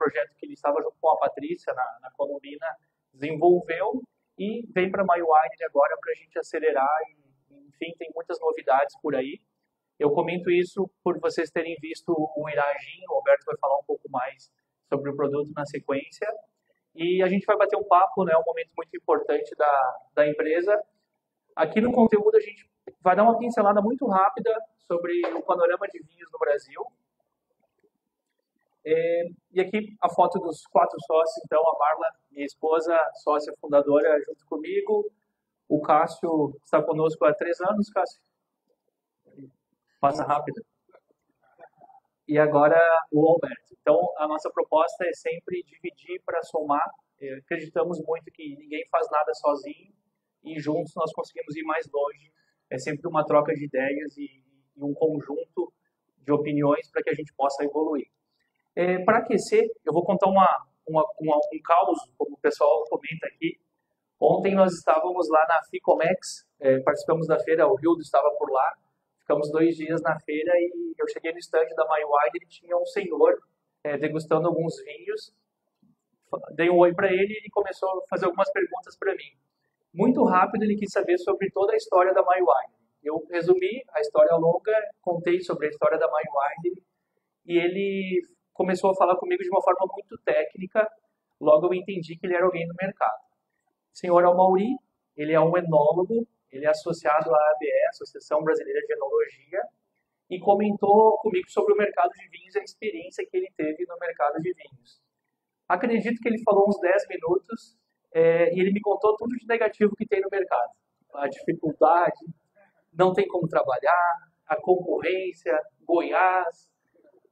projeto que ele estava junto com a Patrícia na Colombina, desenvolveu e vem para a MyWine agora para a gente acelerar e, enfim, tem muitas novidades por aí. Eu comento isso por vocês terem visto o Iragim, o Roberto vai falar um pouco mais sobre o produto na sequência. E a gente vai bater um papo, né, um momento muito importante da empresa. Aqui no conteúdo a gente vai dar uma pincelada muito rápida sobre o panorama de vinhos no Brasil. E aqui a foto dos 4 sócios, então a Marla, minha esposa, sócia fundadora junto comigo. O Cássio está conosco há 3 anos, Cássio. Passa rápido. E agora o Alberto. Então, a nossa proposta é sempre dividir para somar. Acreditamos muito que ninguém faz nada sozinho e juntos nós conseguimos ir mais longe. É sempre uma troca de ideias e um conjunto de opiniões para que a gente possa evoluir. Para aquecer, eu vou contar um caos, como o pessoal comenta aqui. Ontem nós estávamos lá na Ficomex, participamos da feira, o Rildo estava por lá. Ficamos 2 dias na feira e eu cheguei no stand da MyWine e tinha um senhor degustando alguns vinhos. Dei um oi para ele e ele começou a fazer algumas perguntas para mim. Muito rápido ele quis saber sobre toda a história da MyWine. Eu resumi a história longa, contei sobre a história da MyWine e ele começou a falar comigo de uma forma muito técnica. Logo eu entendi que ele era alguém do mercado. O senhor Amaury, ele é um enólogo. Ele é associado à ABE, Associação Brasileira de Enologia, e comentou comigo sobre o mercado de vinhos e a experiência que ele teve no mercado de vinhos. Acredito que ele falou uns 10 minutos e ele me contou tudo de negativo que tem no mercado. A dificuldade, não tem como trabalhar, a concorrência, Goiás,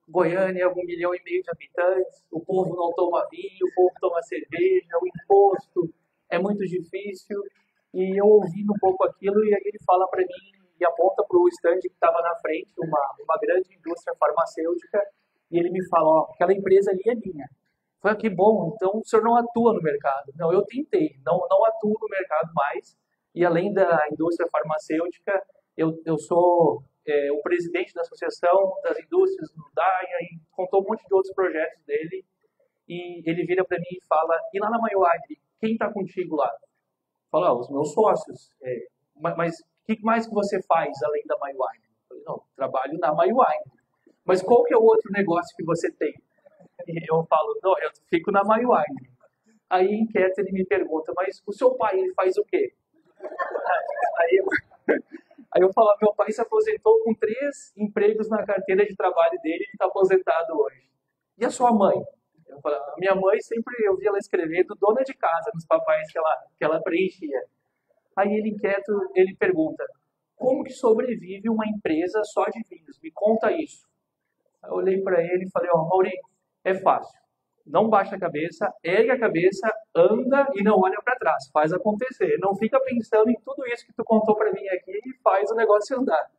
Goiânia, 1,5 milhão de habitantes, o povo não toma vinho, o povo toma cerveja, o imposto é muito difícil. E eu ouvindo um pouco aquilo, e aí ele fala para mim, e aponta para o stand que estava na frente, uma grande indústria farmacêutica, e ele me fala, ó, aquela empresa ali é minha. Eu falei, que bom, então o senhor não atua no mercado. Não, eu tentei, não atuo no mercado mais, e além da indústria farmacêutica, eu sou o presidente da Associação das Indústrias do DAIA, e contou um monte de outros projetos dele, e ele vira para mim e fala, e lá na MyWine, quem está contigo lá? Fala, os meus sócios. Mas o que mais que você faz além da MyWine? Eu falei, não, trabalho na MyWine. Mas qual que é o outro negócio que você tem? E eu falo, não, eu fico na MyWine. Aí, inquieto, ele me pergunta, mas o seu pai, ele faz o quê? Aí eu falo, meu pai se aposentou com 3 empregos na carteira de trabalho dele, ele está aposentado hoje. E a sua mãe? Eu falo, a minha mãe sempre, eu vi ela escrevendo dona de casa nos papéis que ela preenchia. Aí ele inquieto, ele pergunta, como que sobrevive uma empresa só de vinhos? Me conta isso. Aí eu olhei para ele e falei, ó, Mauri, é fácil. Não baixa a cabeça, ergue a cabeça, anda e não olha para trás. Faz acontecer. Não fica pensando em tudo isso que tu contou para mim aqui e faz o negócio andar.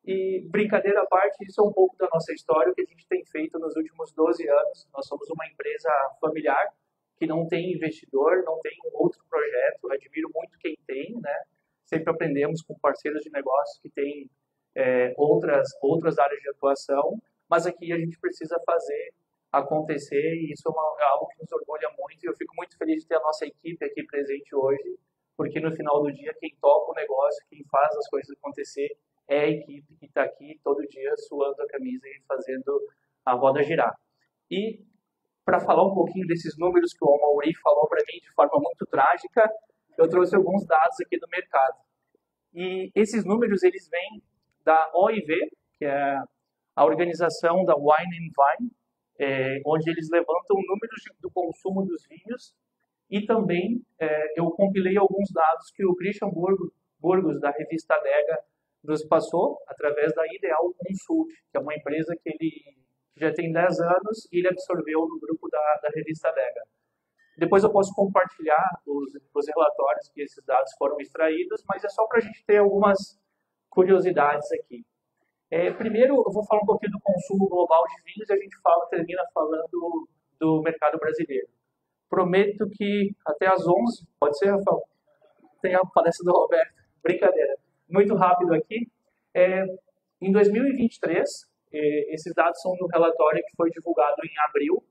E, brincadeira à parte, isso é um pouco da nossa história, o que a gente tem feito nos últimos 12 anos. Nós somos uma empresa familiar, que não tem investidor, não tem um outro projeto. Admiro muito quem tem, né? Sempre aprendemos com parceiros de negócio que têm outras áreas de atuação, mas aqui a gente precisa fazer acontecer e isso é algo que nos orgulha muito. E eu fico muito feliz de ter a nossa equipe aqui presente hoje, porque no final do dia, quem toca o negócio, quem faz as coisas acontecer, é a equipe que está aqui todo dia suando a camisa e fazendo a roda girar. E para falar um pouquinho desses números que o Amaury falou para mim de forma muito trágica, eu trouxe alguns dados aqui do mercado. E esses números eles vêm da OIV, que é a organização da Wine and Vine, onde eles levantam números do consumo dos vinhos e também eu compilei alguns dados que o Christian Burgos, da revista Adega, nos passou através da Ideal Consult, que é uma empresa que ele já tem 10 anos e ele absorveu no grupo da revista Adega. Depois eu posso compartilhar os relatórios que esses dados foram extraídos, mas é só para a gente ter algumas curiosidades aqui. Primeiro, eu vou falar um pouquinho do consumo global de vinhos e a gente termina falando do mercado brasileiro. Prometo que até às 11, pode ser, Rafael? Tem a palestra do Roberto. Brincadeira. Muito rápido aqui. Em 2023, esses dados são do relatório que foi divulgado em abril,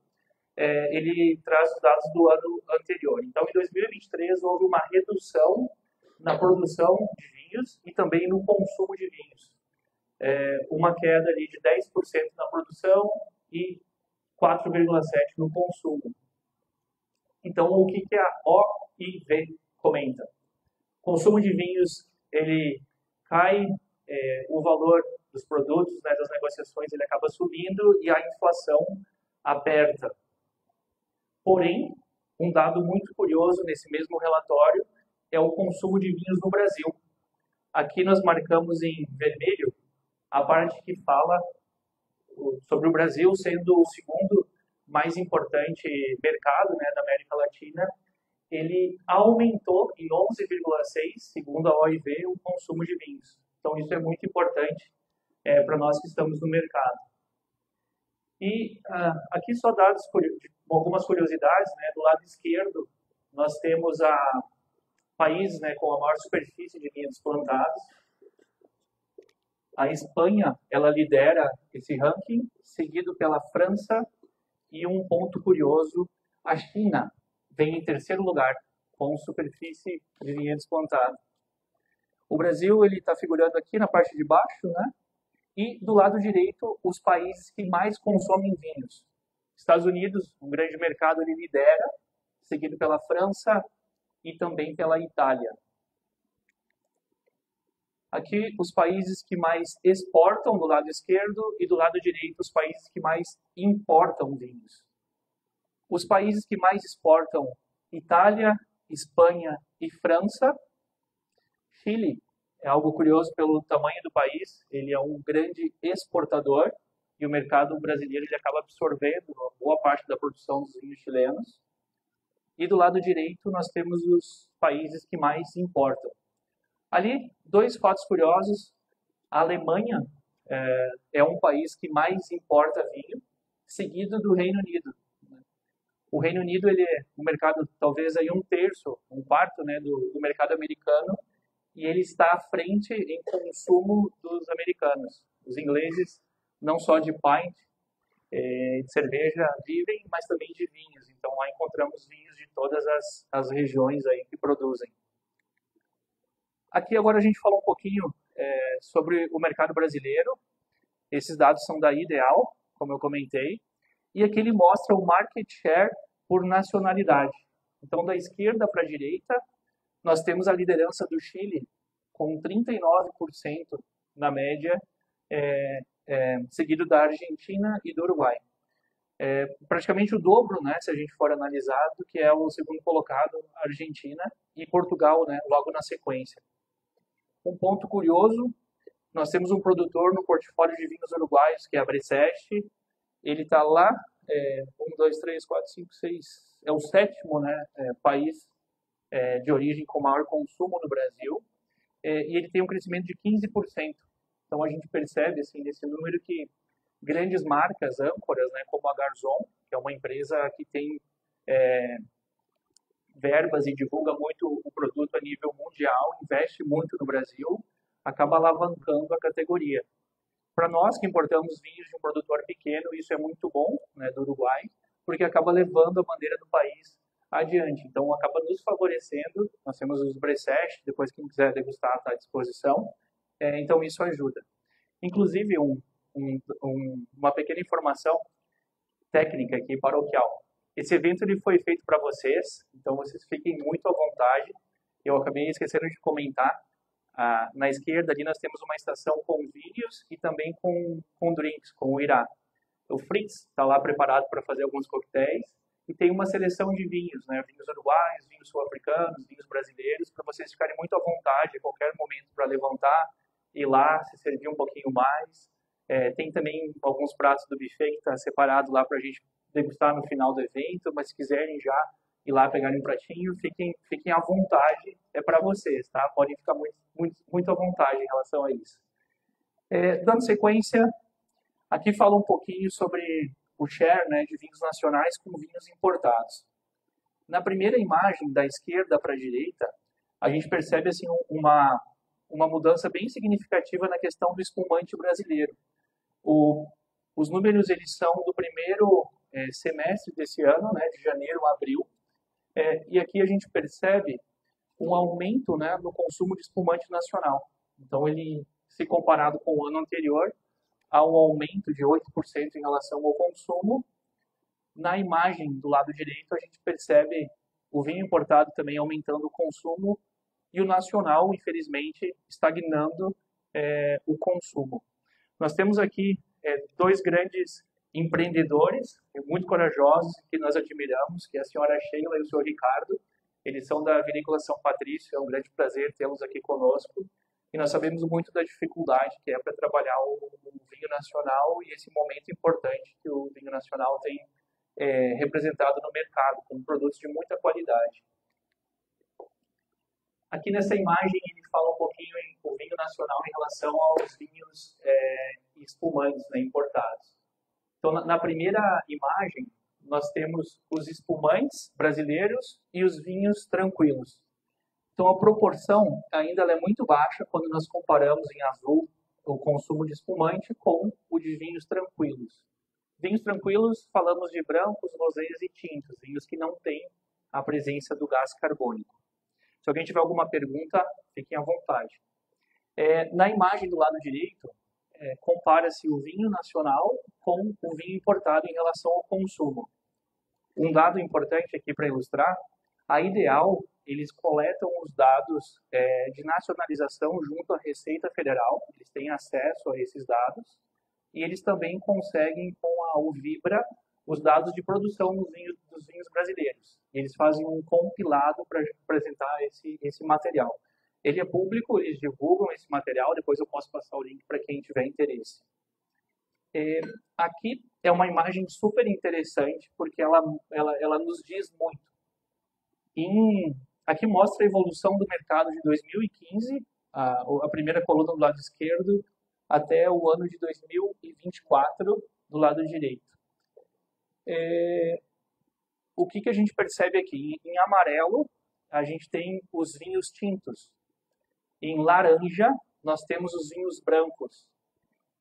ele traz os dados do ano anterior. Então, em 2023, houve uma redução na produção de vinhos e também no consumo de vinhos. Uma queda ali de 10% na produção e 4,7% no consumo. Então, o que a OIV comenta? O consumo de vinhos, ele cai, o valor dos produtos, né, das negociações, ele acaba subindo e a inflação aperta. Porém, um dado muito curioso nesse mesmo relatório é o consumo de vinhos no Brasil. Aqui nós marcamos em vermelho a parte que fala sobre o Brasil sendo o segundo mais importante mercado, né, da América Latina. Ele aumentou em 11,6%, segundo a OIV, o consumo de vinhos. Então, isso é muito importante para nós que estamos no mercado. E aqui só dados, algumas curiosidades, né? Do lado esquerdo, nós temos países, né, com a maior superfície de vinhos plantados. A Espanha, ela lidera esse ranking, seguido pela França, e um ponto curioso, a China vem em terceiro lugar, com superfície de vinhedos plantados. O Brasil ele está figurando aqui na parte de baixo, né? E do lado direito, os países que mais consomem vinhos. Estados Unidos, um grande mercado, ele lidera, seguido pela França e também pela Itália. Aqui, os países que mais exportam do lado esquerdo e do lado direito, os países que mais importam vinhos. Os países que mais exportam, Itália, Espanha e França. Chile é algo curioso pelo tamanho do país, ele é um grande exportador e o mercado brasileiro ele acaba absorvendo boa parte da produção dos vinhos chilenos. E do lado direito nós temos os países que mais importam. Ali, dois fatos curiosos. A Alemanha é um país que mais importa vinho, seguido do Reino Unido. O Reino Unido ele é um mercado talvez aí um terço, um quarto, né, do mercado americano, e ele está à frente em consumo dos americanos. Os ingleses, não só de pint, de cerveja, vivem, mas também de vinhos. Então lá encontramos vinhos de todas as regiões aí que produzem. Aqui agora a gente fala um pouquinho sobre o mercado brasileiro. Esses dados são da Ideal, como eu comentei. E aqui ele mostra o market share por nacionalidade. Então, da esquerda para a direita, nós temos a liderança do Chile, com 39% na média, seguido da Argentina e do Uruguai. Praticamente o dobro, né, se a gente for analisar, do que é o segundo colocado, Argentina e Portugal, né, logo na sequência. Um ponto curioso, nós temos um produtor no portfólio de vinhos uruguaios, que é a Bresseste. Ele está lá, 1, 2, 3, 4, 5, 6, é o sétimo, né, país de origem com maior consumo no Brasil, e ele tem um crescimento de 15%. Então a gente percebe assim, nesse número que grandes marcas, âncoras, né, como a Garzon, que é uma empresa que tem verbas e divulga muito o produto a nível mundial, investe muito no Brasil, acaba alavancando a categoria. Para nós que importamos vinhos de um produtor pequeno, isso é muito bom, né, do Uruguai, porque acaba levando a bandeira do país adiante. Então, acaba nos favorecendo. Nós temos os Bresseste, depois quem quiser degustar está à disposição. Então, isso ajuda. Inclusive, uma pequena informação técnica aqui, paroquial. Esse evento ele foi feito para vocês, então vocês fiquem muito à vontade. Eu acabei esquecendo de comentar. Na esquerda ali nós temos uma estação com vinhos e também com drinks, com o Irá. O Fritz está lá preparado para fazer alguns coquetéis e tem uma seleção de vinhos, né? Vinhos uruguaios, vinhos sul-africanos, vinhos brasileiros, para vocês ficarem muito à vontade a qualquer momento para levantar, ir lá, se servir um pouquinho mais. Tem também alguns pratos do buffet que está separado lá para a gente degustar no final do evento, mas se quiserem já ir lá pegarem um pratinho, fiquem à vontade, é para vocês, tá? Podem ficar muito à vontade em relação a isso. Dando sequência, aqui fala um pouquinho sobre o share, né, de vinhos nacionais com vinhos importados. Na primeira imagem, da esquerda para a direita, a gente percebe assim, uma mudança bem significativa na questão do espumante brasileiro. Os números eles são do primeiro semestre desse ano, né, de janeiro a abril, e aqui a gente percebe um aumento, né, no consumo de espumante nacional. Então, ele, se comparado com o ano anterior, há um aumento de 8% em relação ao consumo. Na imagem do lado direito, a gente percebe o vinho importado também aumentando o consumo e o nacional, infelizmente, estagnando o consumo. Nós temos aqui dois grandes empreendedores, muito corajosos, que nós admiramos, que é a senhora Sheila e o senhor Ricardo. Eles são da Vinícola São Patrício, é um grande prazer tê-los aqui conosco. E nós sabemos muito da dificuldade que é para trabalhar o vinho nacional e esse momento importante que o vinho nacional tem representado no mercado, com produtos de muita qualidade. Aqui nessa imagem ele fala um pouquinho o vinho nacional em relação aos vinhos espumantes, né, importados. Então, na primeira imagem, nós temos os espumantes brasileiros e os vinhos tranquilos. Então, a proporção ainda é muito baixa quando nós comparamos em azul o consumo de espumante com o de vinhos tranquilos. Vinhos tranquilos, falamos de brancos, rosés e tintos, vinhos que não têm a presença do gás carbônico. Se alguém tiver alguma pergunta, fiquem à vontade. Na imagem do lado direito, compara-se o vinho nacional com o vinho importado em relação ao consumo. Um dado importante aqui para ilustrar, a Ideal, eles coletam os dados de nacionalização junto à Receita Federal, eles têm acesso a esses dados, e eles também conseguem, com a Uvibra, os dados de produção dos vinhos brasileiros. Eles fazem um compilado para apresentar esse material. Ele é público, eles divulgam esse material, depois eu posso passar o link para quem tiver interesse. Aqui é uma imagem super interessante, porque ela nos diz muito. Aqui mostra a evolução do mercado de 2015, a primeira coluna do lado esquerdo, até o ano de 2024, do lado direito. O que a gente percebe aqui? Em amarelo, a gente tem os vinhos tintos. Em laranja, nós temos os vinhos brancos.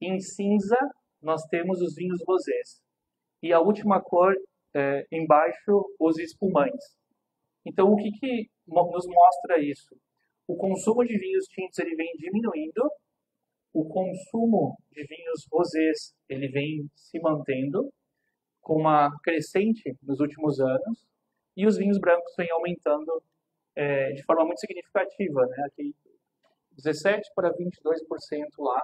Em cinza, nós temos os vinhos rosés. E a última cor, embaixo, os espumantes. Então, o que nos mostra isso? O consumo de vinhos tintos ele vem diminuindo, o consumo de vinhos rosés ele vem se mantendo, com uma crescente nos últimos anos, e os vinhos brancos vêm aumentando de forma muito significativa, né? Aqui 17% para 22% lá,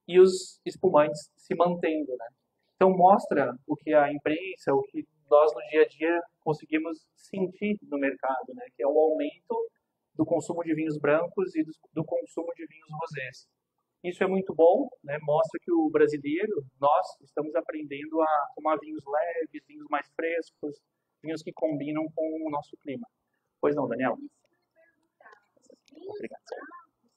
e os espumantes se mantendo, né? Então mostra o que a imprensa, o que nós no dia a dia conseguimos sentir no mercado, né? Que é o aumento do consumo de vinhos brancos e do consumo de vinhos rosés. Isso é muito bom, né? Mostra que o brasileiro, nós estamos aprendendo a tomar vinhos leves, vinhos mais frescos, vinhos que combinam com o nosso clima. Pois não, Daniel? Obrigado.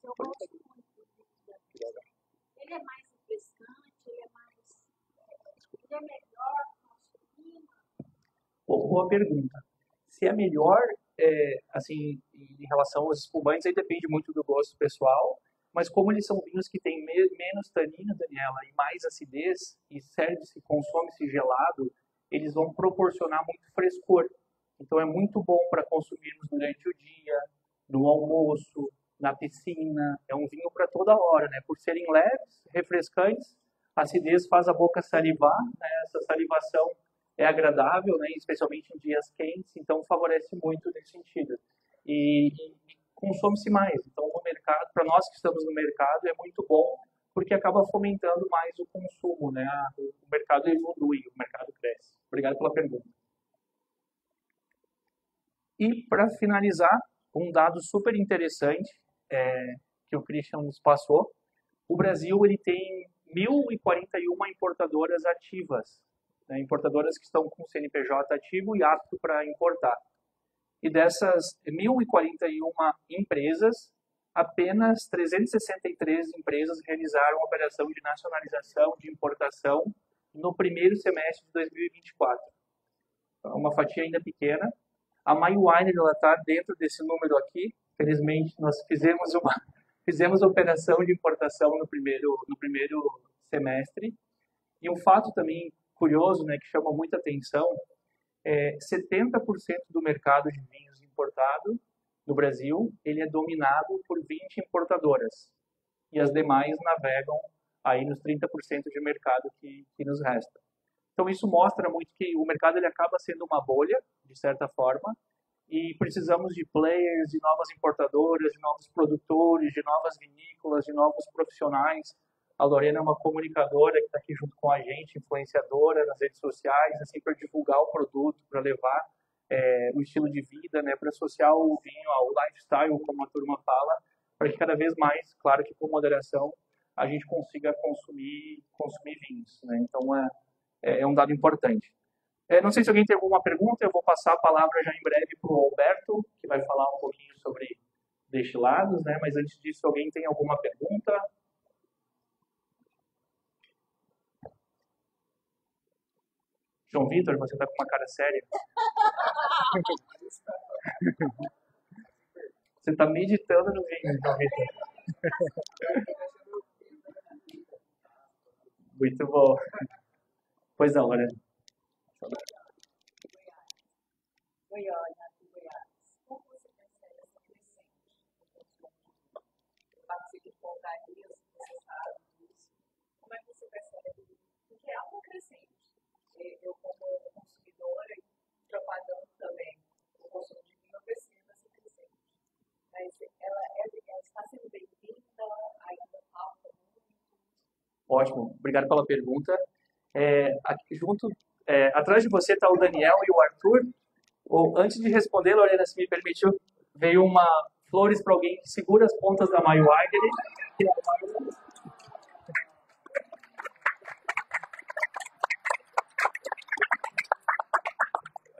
Eu gosto muito do vinho branco. Ele é mais refrescante, ele é melhor que o nosso clima? Boa pergunta. Se é melhor, assim, em relação aos espumantes, aí depende muito do gosto pessoal, mas como eles são vinhos que têm menos tanino, Daniela, e mais acidez, e serve-se, consome-se gelado, eles vão proporcionar muito frescor. Então é muito bom para consumirmos durante o dia, no almoço, na piscina. É um vinho para toda hora, né? Por serem leves, refrescantes, a acidez faz a boca salivar, né? Essa salivação é agradável, né? Especialmente em dias quentes, então favorece muito nesse sentido. E consome-se mais. Então, no mercado, para nós que estamos no mercado, é muito bom, porque acaba fomentando mais o consumo, né? O mercado evolui, o mercado cresce. Obrigado pela pergunta. E, para finalizar, um dado super interessante que o Christian nos passou. O Brasil ele tem 1.041 importadoras ativas, né? Importadoras que estão com CNPJ ativo e apto para importar. E dessas 1.041 empresas, apenas 363 empresas realizaram a operação de nacionalização de importação no primeiro semestre de 2024. Uma fatia ainda pequena. A MyWine está dentro desse número aqui. Felizmente, nós fizemos a operação de importação no primeiro semestre. E um fato também curioso, né, que chama muita atenção, 70% do mercado de vinhos importado no Brasil, ele é dominado por 20 importadoras. E as demais navegam aí nos 30% de mercado que nos resta. Então isso mostra muito que o mercado ele acaba sendo uma bolha, de certa forma, e precisamos de players, de novas importadoras, de novos produtores, de novas vinícolas, de novos profissionais. A Lorena é uma comunicadora que está aqui junto com a gente, influenciadora nas redes sociais, assim, para divulgar o produto, para levar o estilo de vida, né, para associar o vinho ao lifestyle, como a turma fala, para que cada vez mais, claro que com moderação, a gente consiga consumir vinhos, né? Então é um dado importante. Não sei se alguém tem alguma pergunta, eu vou passar a palavra já em breve para o Alberto, que vai falar um pouquinho sobre destilados, né? Mas antes disso, alguém tem alguma pergunta? João Vitor, você está com uma cara séria. Você está meditando no vinho, João Vitor. Muito bom. Pois não, Lorena. Goiânia, Goiás. Como você percebe essa crescente do consumo? Participa de pontarias, você sabe disso. Como é que você percebe? Porque é algo crescente. Eu, como consumidora, propagando também o consumo de vinho, eu percebo essa crescente. Mas ela está sendo bem-vinda, ainda falta muito. Ótimo, obrigado pela pergunta. Aqui junto, atrás de você está o Daniel e o Arthur. Antes de responder, Lorena, se me permitiu, veio uma flores para alguém que segura as pontas da Maio Winery.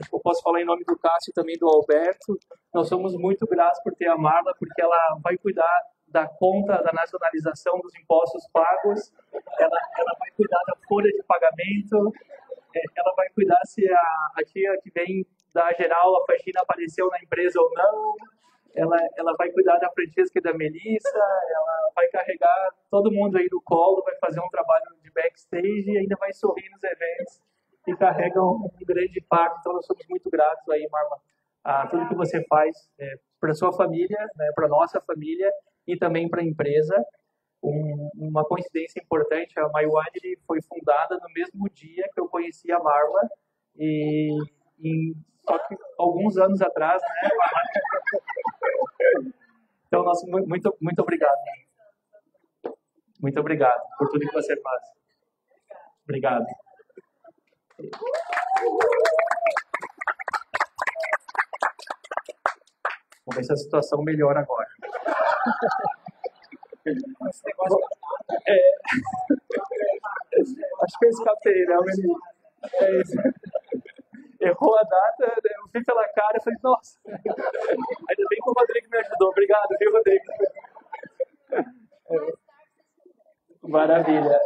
Acho que eu posso falar em nome do Cássio e também do Alberto. Nós somos muito gratos por ter a Marla, porque ela vai cuidar da conta da nacionalização dos impostos pagos, ela vai cuidar da folha de pagamento, ela vai cuidar se a tia que vem da geral, a faxina apareceu na empresa ou não, ela vai cuidar da Francesca e da Melissa, ela vai carregar todo mundo aí no colo, vai fazer um trabalho de backstage e ainda vai sorrir nos eventos e carrega um grande impacto. Então, nós somos muito gratos aí, Marla, a tudo que você faz para a sua família, né, para a nossa família e também para a empresa. Uma coincidência importante, a My Winery foi fundada no mesmo dia que eu conheci a Marla, só que alguns anos atrás, né? Então, nosso muito obrigado. Muito obrigado por tudo que você faz. Obrigado. Vamos ver se a situação melhora agora. Acho que eu escapei, né? É isso. Errou a data, eu vi pela cara e falei, nossa. Ainda bem que o Rodrigo me ajudou. Obrigado, viu, Rodrigo? Maravilha.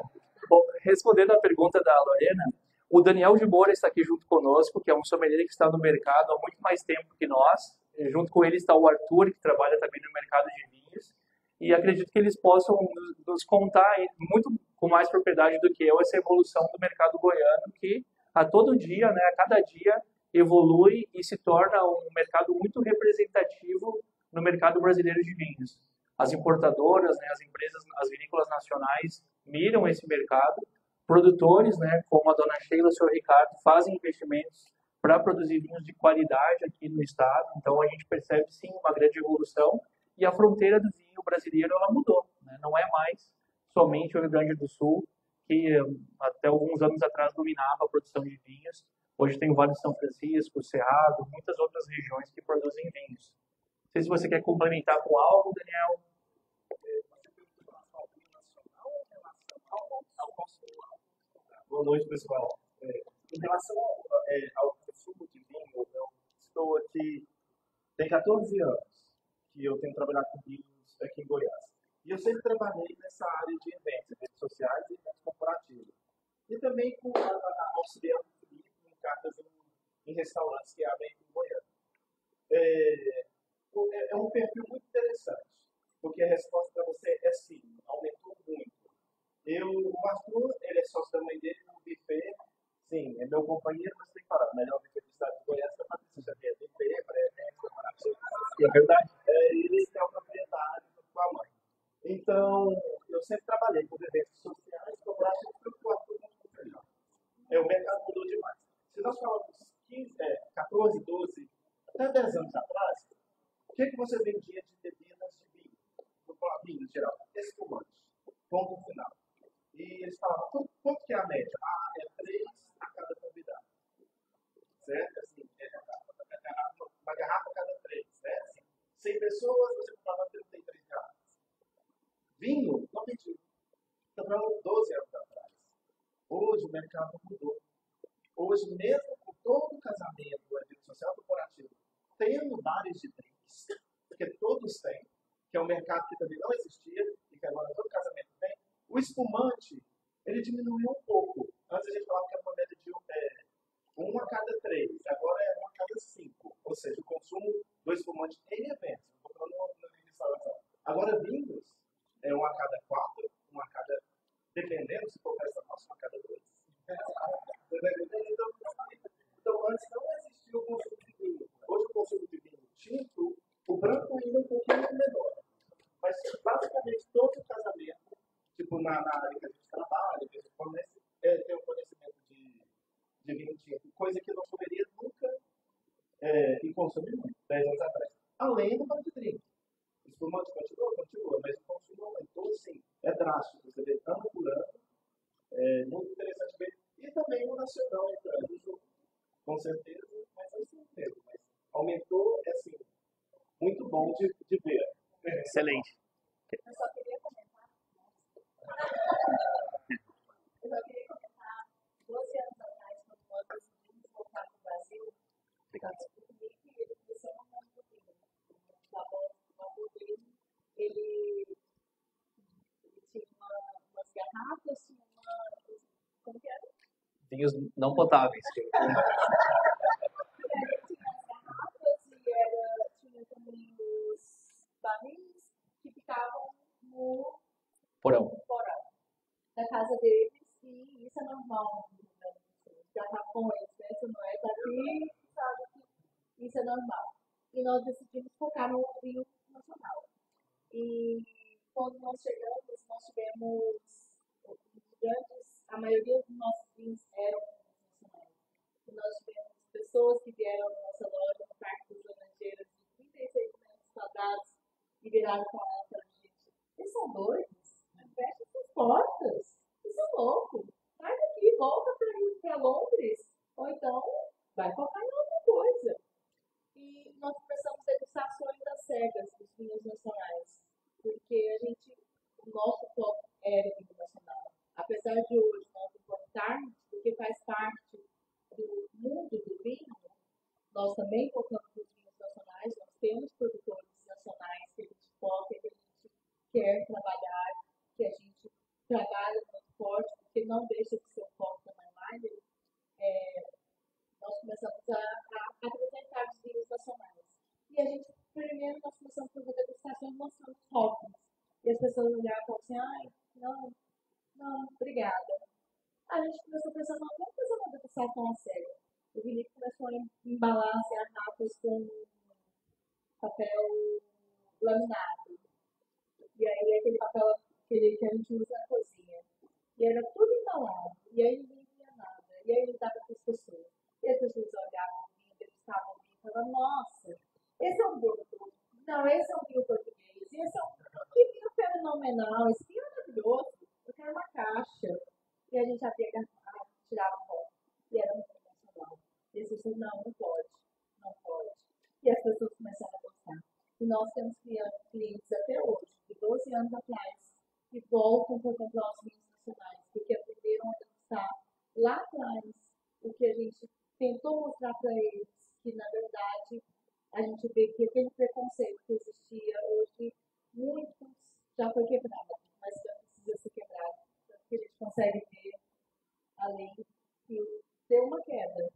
Bom, respondendo à pergunta da Lorena, o Daniel de Moura está aqui junto conosco, que é um sommelier que está no mercado há muito mais tempo que nós. Junto com ele está o Arthur, que trabalha também no mercado de vinhos. E acredito que eles possam nos contar muito com mais propriedade do que eu essa evolução do mercado goiano, que a todo dia, né, a cada dia, evolui e se torna um mercado muito representativo no mercado brasileiro de vinhos. As importadoras, né, as empresas, as vinícolas nacionais miram esse mercado. Produtores, né, como a dona Sheila e o senhor Ricardo, fazem investimentos para produzir vinhos de qualidade aqui no estado. Então, a gente percebe, sim, uma grande evolução. E a fronteira do vinho brasileiro, ela mudou, né? Não é mais somente o Rio Grande do Sul, que até alguns anos atrás dominava a produção de vinhos. Hoje tem o Vale de São Francisco, o Cerrado, muitas outras regiões que produzem vinhos. Não sei se você quer complementar com algo, Daniel. Boa noite, pessoal. Em relação ao consumo de vinho, eu estou aqui tem 14 anos que eu tenho trabalhado com vinhos aqui em Goiás. E eu sempre trabalhei nessa área de eventos, redes sociais e eventos corporativos. E também com auxiliando em cartas em restaurantes que abrem aqui em Goiás. É um perfil muito interessante, porque a resposta para você é sim, aumentou muito. O Arthur, ele é sócio da mãe dele no buffet meu companheiro, mas tem que falar, melhor vir do estado de Goiás, para Patrícia Xavier, DP, e é verdade, ele é o proprietário com a mãe. Então, eu sempre trabalhei com eventos sociais, que eu acho que preocupado com o melhor. O mercado mudou demais. Se nós falamos 14, 12, até 10 anos atrás, o que você vendia de bebidas de vinho? Vou falar vinho em geral, espumante, ponto final. E eles falavam, quanto que é a média? É 3 a cada convidado. Certo? Assim, uma garrafa a cada 3, né? Assim, 100 pessoas, você comprava 33 garrafas. Vinho, não vendia. Estamos falando 12 anos atrás. Hoje o mercado mudou. Hoje, mesmo com todo o casamento, o evento social corporativo, tendo bares de drinks, porque todos têm, que é um mercado que também não existia, e que agora todo casamento tem, o espumante, ele diminuiu um pouco. Antes a gente falava que era uma média de 1 a cada 3, agora é 1 a cada 5. Ou seja, o consumo do espumante em eventos. Não estou falando na restauração. Agora, vinhos, é 1 a cada 4, 1 a cada, dependendo, se for festa nossa, 1 a cada 2. Então, antes não existia o consumo de vinho. Hoje, o consumo de vinho tinto, o branco ainda é um pouquinho menor. Mas, basicamente, todo o casamento, tipo na área que a gente trabalha, que a gente fornece, tem um fornecimento de vinho tinto, coisa que eu não comeria nunca e consumir muito, 10 anos atrás. Além do bar de drink. O espumante continua, mas o consumo aumentou, sim. É drástico. Você vê ano por ano. É muito interessante ver. E também o nacional entrando junto, com certeza, mas é isso mesmo. Mas aumentou, é assim, muito bom de ver. Excelente. Eu só queria comentar. Eu só queria comentar, 12 anos atrás, quando nós decidimos voltar para o Brasil, Obrigado. o Nick, ele cresceu no mundo do vinho. O avô dele, ele tinha umas garrafas, tinha como que era? Vinhos não potáveis. Tinha as garrafas e tinha também os barris que ficavam no Porão. porão da casa deles, e isso é normal no Rio Grande do Sul. Garrafões, né? Isso não é daqui, sabe que isso é normal. E nós decidimos focar no vinho nacional. E quando nós chegamos, nós tivemos a maioria dos nossos vinhos eram nacionais. E nós tivemos pessoas que vieram na nossa loja, no Parque das Laranjeiras, de 36 metros quadrados, e viraram com ela para a gente: eles são doidos? Fecha essas portas. Isso é louco. Sai daqui, volta para Londres. Ou então, vai focar em outra coisa. E nós começamos degustações das cegas dos vinhos nacionais. Porque o nosso foco era o vinho nacional. Apesar de hoje nós importarmos, porque faz parte do mundo do vinho, nós também focamos nos vinhos nacionais, nós temos produtores nacionais que a gente foca, que a gente quer trabalhar, que a gente trabalha muito forte, porque não deixa de ser o foco da Mainline. Nós começamos a apresentar os vinhos nacionais. E a gente, primeiro, nós começamos a fazer degustações mostrando os rótulos. E as pessoas olhavam e falavam assim: ai, não, obrigada. A gente começou a pensar: não, vamos fazer uma degustação a sério. O Felipe começou a embalar as garrafas com papel laminado. E aí aquele papel que a gente usa na cozinha. E era tudo embalado. E aí ninguém via nada. E aí ele dava para as pessoas. E as pessoas olhavam o vinho, degustavam o vinho e falavam: nossa, esse é um Bordeaux. Não, esse é um vinho português. Esse é um vinho fenomenal. Esse vinho é maravilhoso. Eu quero uma caixa. E a gente abria a garrafa, tirava a foto. E era um vinho nacional. E as pessoas: não pode. Não pode. E as pessoas começaram a gostar. E nós temos clientes até hoje, de 12 anos atrás, que voltam para comprar os vinhos nacionais, porque aprenderam a degustar lá atrás o que a gente tentou mostrar para eles, que na verdade a gente vê que aquele preconceito que existia hoje, muitos já foi quebrado, mas já precisa ser quebrado, porque a gente consegue ver além que deu uma queda,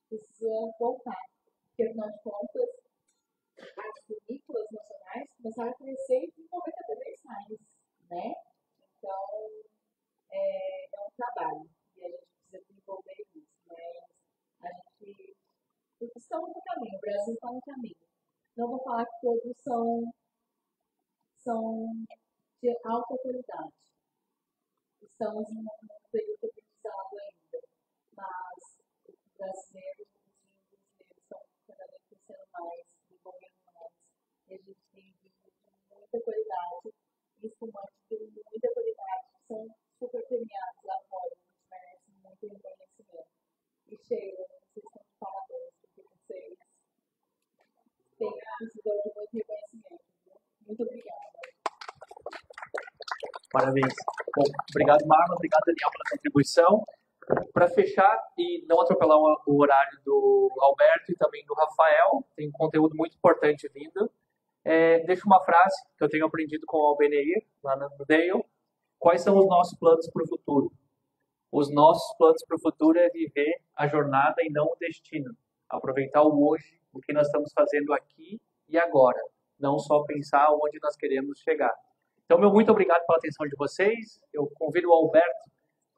precisa voltar, porque afinal de contas as vinícolas nacionais começaram a crescer e desenvolver cada vez mais, né? Então, é um trabalho e a gente precisa desenvolver isso. mas a gente estamos no caminho, o Brasil está no caminho. Não vou falar que todos são de alta qualidade. Estamos num período de aprendizado ainda, mas os brasileiros, os índios, eles estão cada vez crescendo mais, desenvolvendo mais, e a gente tem vinho de muita qualidade, e espumantes de muita qualidade, são super premiados lá fora, a gente merece muito reconhecimento. E Sheila, vocês estão de parabéns, porque vocês têm precisado de muito reconhecimento. Muito obrigada. Parabéns. Bom, obrigado, Marlon. Obrigado, Daniel, pela contribuição. Para fechar e não atropelar o horário do Alberto e também do Rafael, tem um conteúdo muito importante vindo. Deixo uma frase que eu tenho aprendido com o Albenir, lá no Dale. Quais são os nossos planos para o futuro? Os nossos planos para o futuro é viver a jornada e não o destino. Aproveitar o hoje, o que nós estamos fazendo aqui e agora. Não só pensar onde nós queremos chegar. Então, meu muito obrigado pela atenção de vocês. Eu convido o Alberto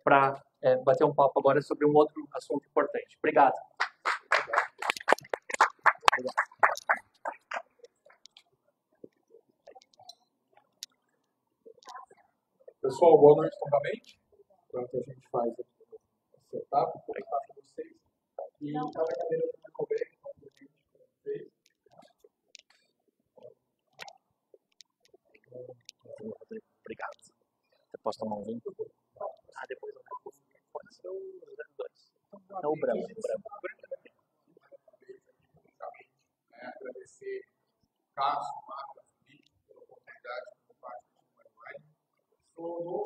para bater um papo agora sobre um outro assunto importante. Obrigado. Pessoal, boa noite novamente. Enquanto a gente faz aqui o setup, vou contar para vocês. E a brincadeira do Michael Bay, como a gente fez. Obrigado. Você posso tomar um vinho? Ah, depois eu vou. Pode ser os dois. Não, o branco. Agradecer Cássio, Marta, Felipe, pela oportunidade de compartilhar com o online. Sou novo,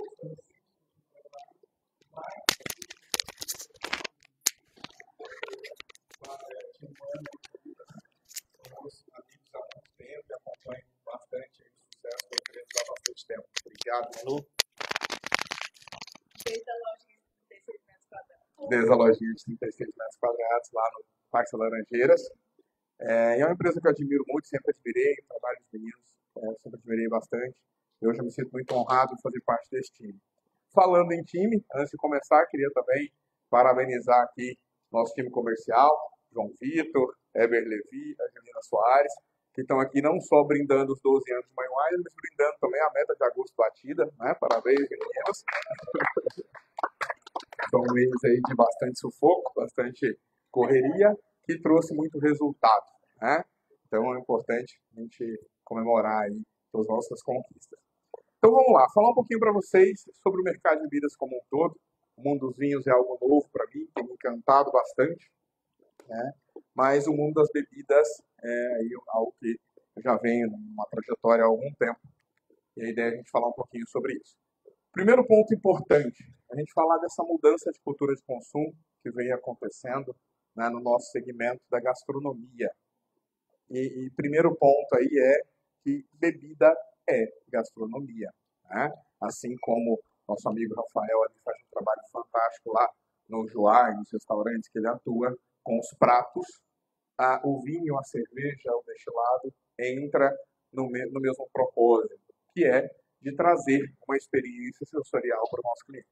somos amigos há muito tempo e acompanho bastante o sucesso da empresa há bastante tempo. Obrigado, Manu. Desde a lojinha de 36 metros quadrados lá no Parque Laranjeiras. É uma empresa que eu admiro muito, sempre admirei o trabalho dos meninos, sempre admirei bastante. E hoje eu me sinto muito honrado em fazer parte desse time. Falando em time, antes de começar, queria também parabenizar aqui nosso time comercial, João Vitor, Eber Levi, Angelina Soares, que estão aqui não só brindando os 12 anos de Manuais, mas brindando também a meta de agosto batida, né? Parabéns, meninos. São meses aí de bastante sufoco, bastante correria, que trouxe muito resultado, né? Então é importante a gente comemorar aí as nossas conquistas. Então vamos lá, falar um pouquinho para vocês sobre o mercado de bebidas como um todo. O mundo dos vinhos é algo novo para mim, tem me encantado bastante, né? Mas o mundo das bebidas é algo que eu já venho numa trajetória há algum tempo. E a ideia é a gente falar um pouquinho sobre isso. Primeiro ponto importante, a gente falar dessa mudança de cultura de consumo que vem acontecendo, né, no nosso segmento da gastronomia. E primeiro ponto aí é que bebida é gastronomia, né? Assim como nosso amigo Rafael ali faz um trabalho fantástico lá no Joar, nos restaurantes que ele atua, com os pratos, o vinho, a cerveja, o destilado entra no mesmo propósito, que é de trazer uma experiência sensorial para o nosso cliente.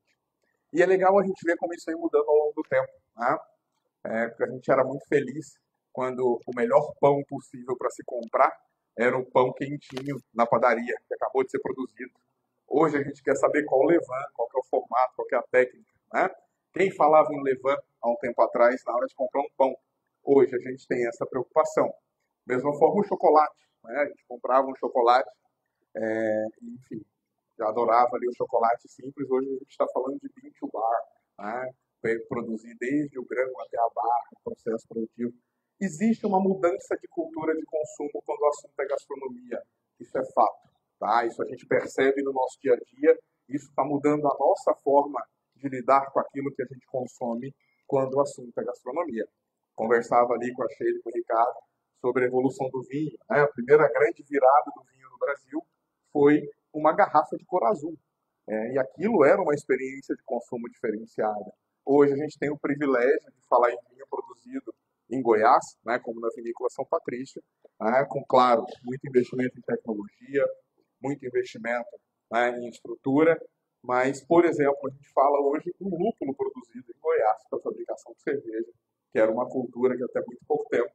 E é legal a gente ver como isso vem mudando ao longo do tempo, né? Porque a gente era muito feliz quando o melhor pão possível para se comprar era o pão quentinho na padaria, que acabou de ser produzido. Hoje a gente quer saber qual o levain, qual que é o formato, qual que é a técnica, né? Quem falava em levain há um tempo atrás na hora de comprar um pão? Hoje a gente tem essa preocupação. Mesma forma o chocolate, né? A gente comprava um chocolate, enfim, já adorava ali o chocolate simples. Hoje a gente está falando de bean to bar, né? Produzir desde o grão até a barra, o processo produtivo. Existe uma mudança de cultura de consumo quando o assunto é gastronomia. Isso é fato, tá? Isso a gente percebe no nosso dia a dia. Isso está mudando a nossa forma de lidar com aquilo que a gente consome quando o assunto é gastronomia. Conversava ali com a Sheila e com o Ricardo sobre a evolução do vinho, né? A primeira grande virada do vinho no Brasil foi uma garrafa de cor azul. E aquilo era uma experiência de consumo diferenciada. Hoje a gente tem o privilégio de falar em vinho produzido em Goiás, né, como na Vinícola São Patrício, né, com, claro, muito investimento em tecnologia, muito investimento, né, em estrutura, Mas, por exemplo, a gente fala hoje do lúpulo produzido em Goiás para a fabricação de cerveja, que era uma cultura que até muito pouco tempo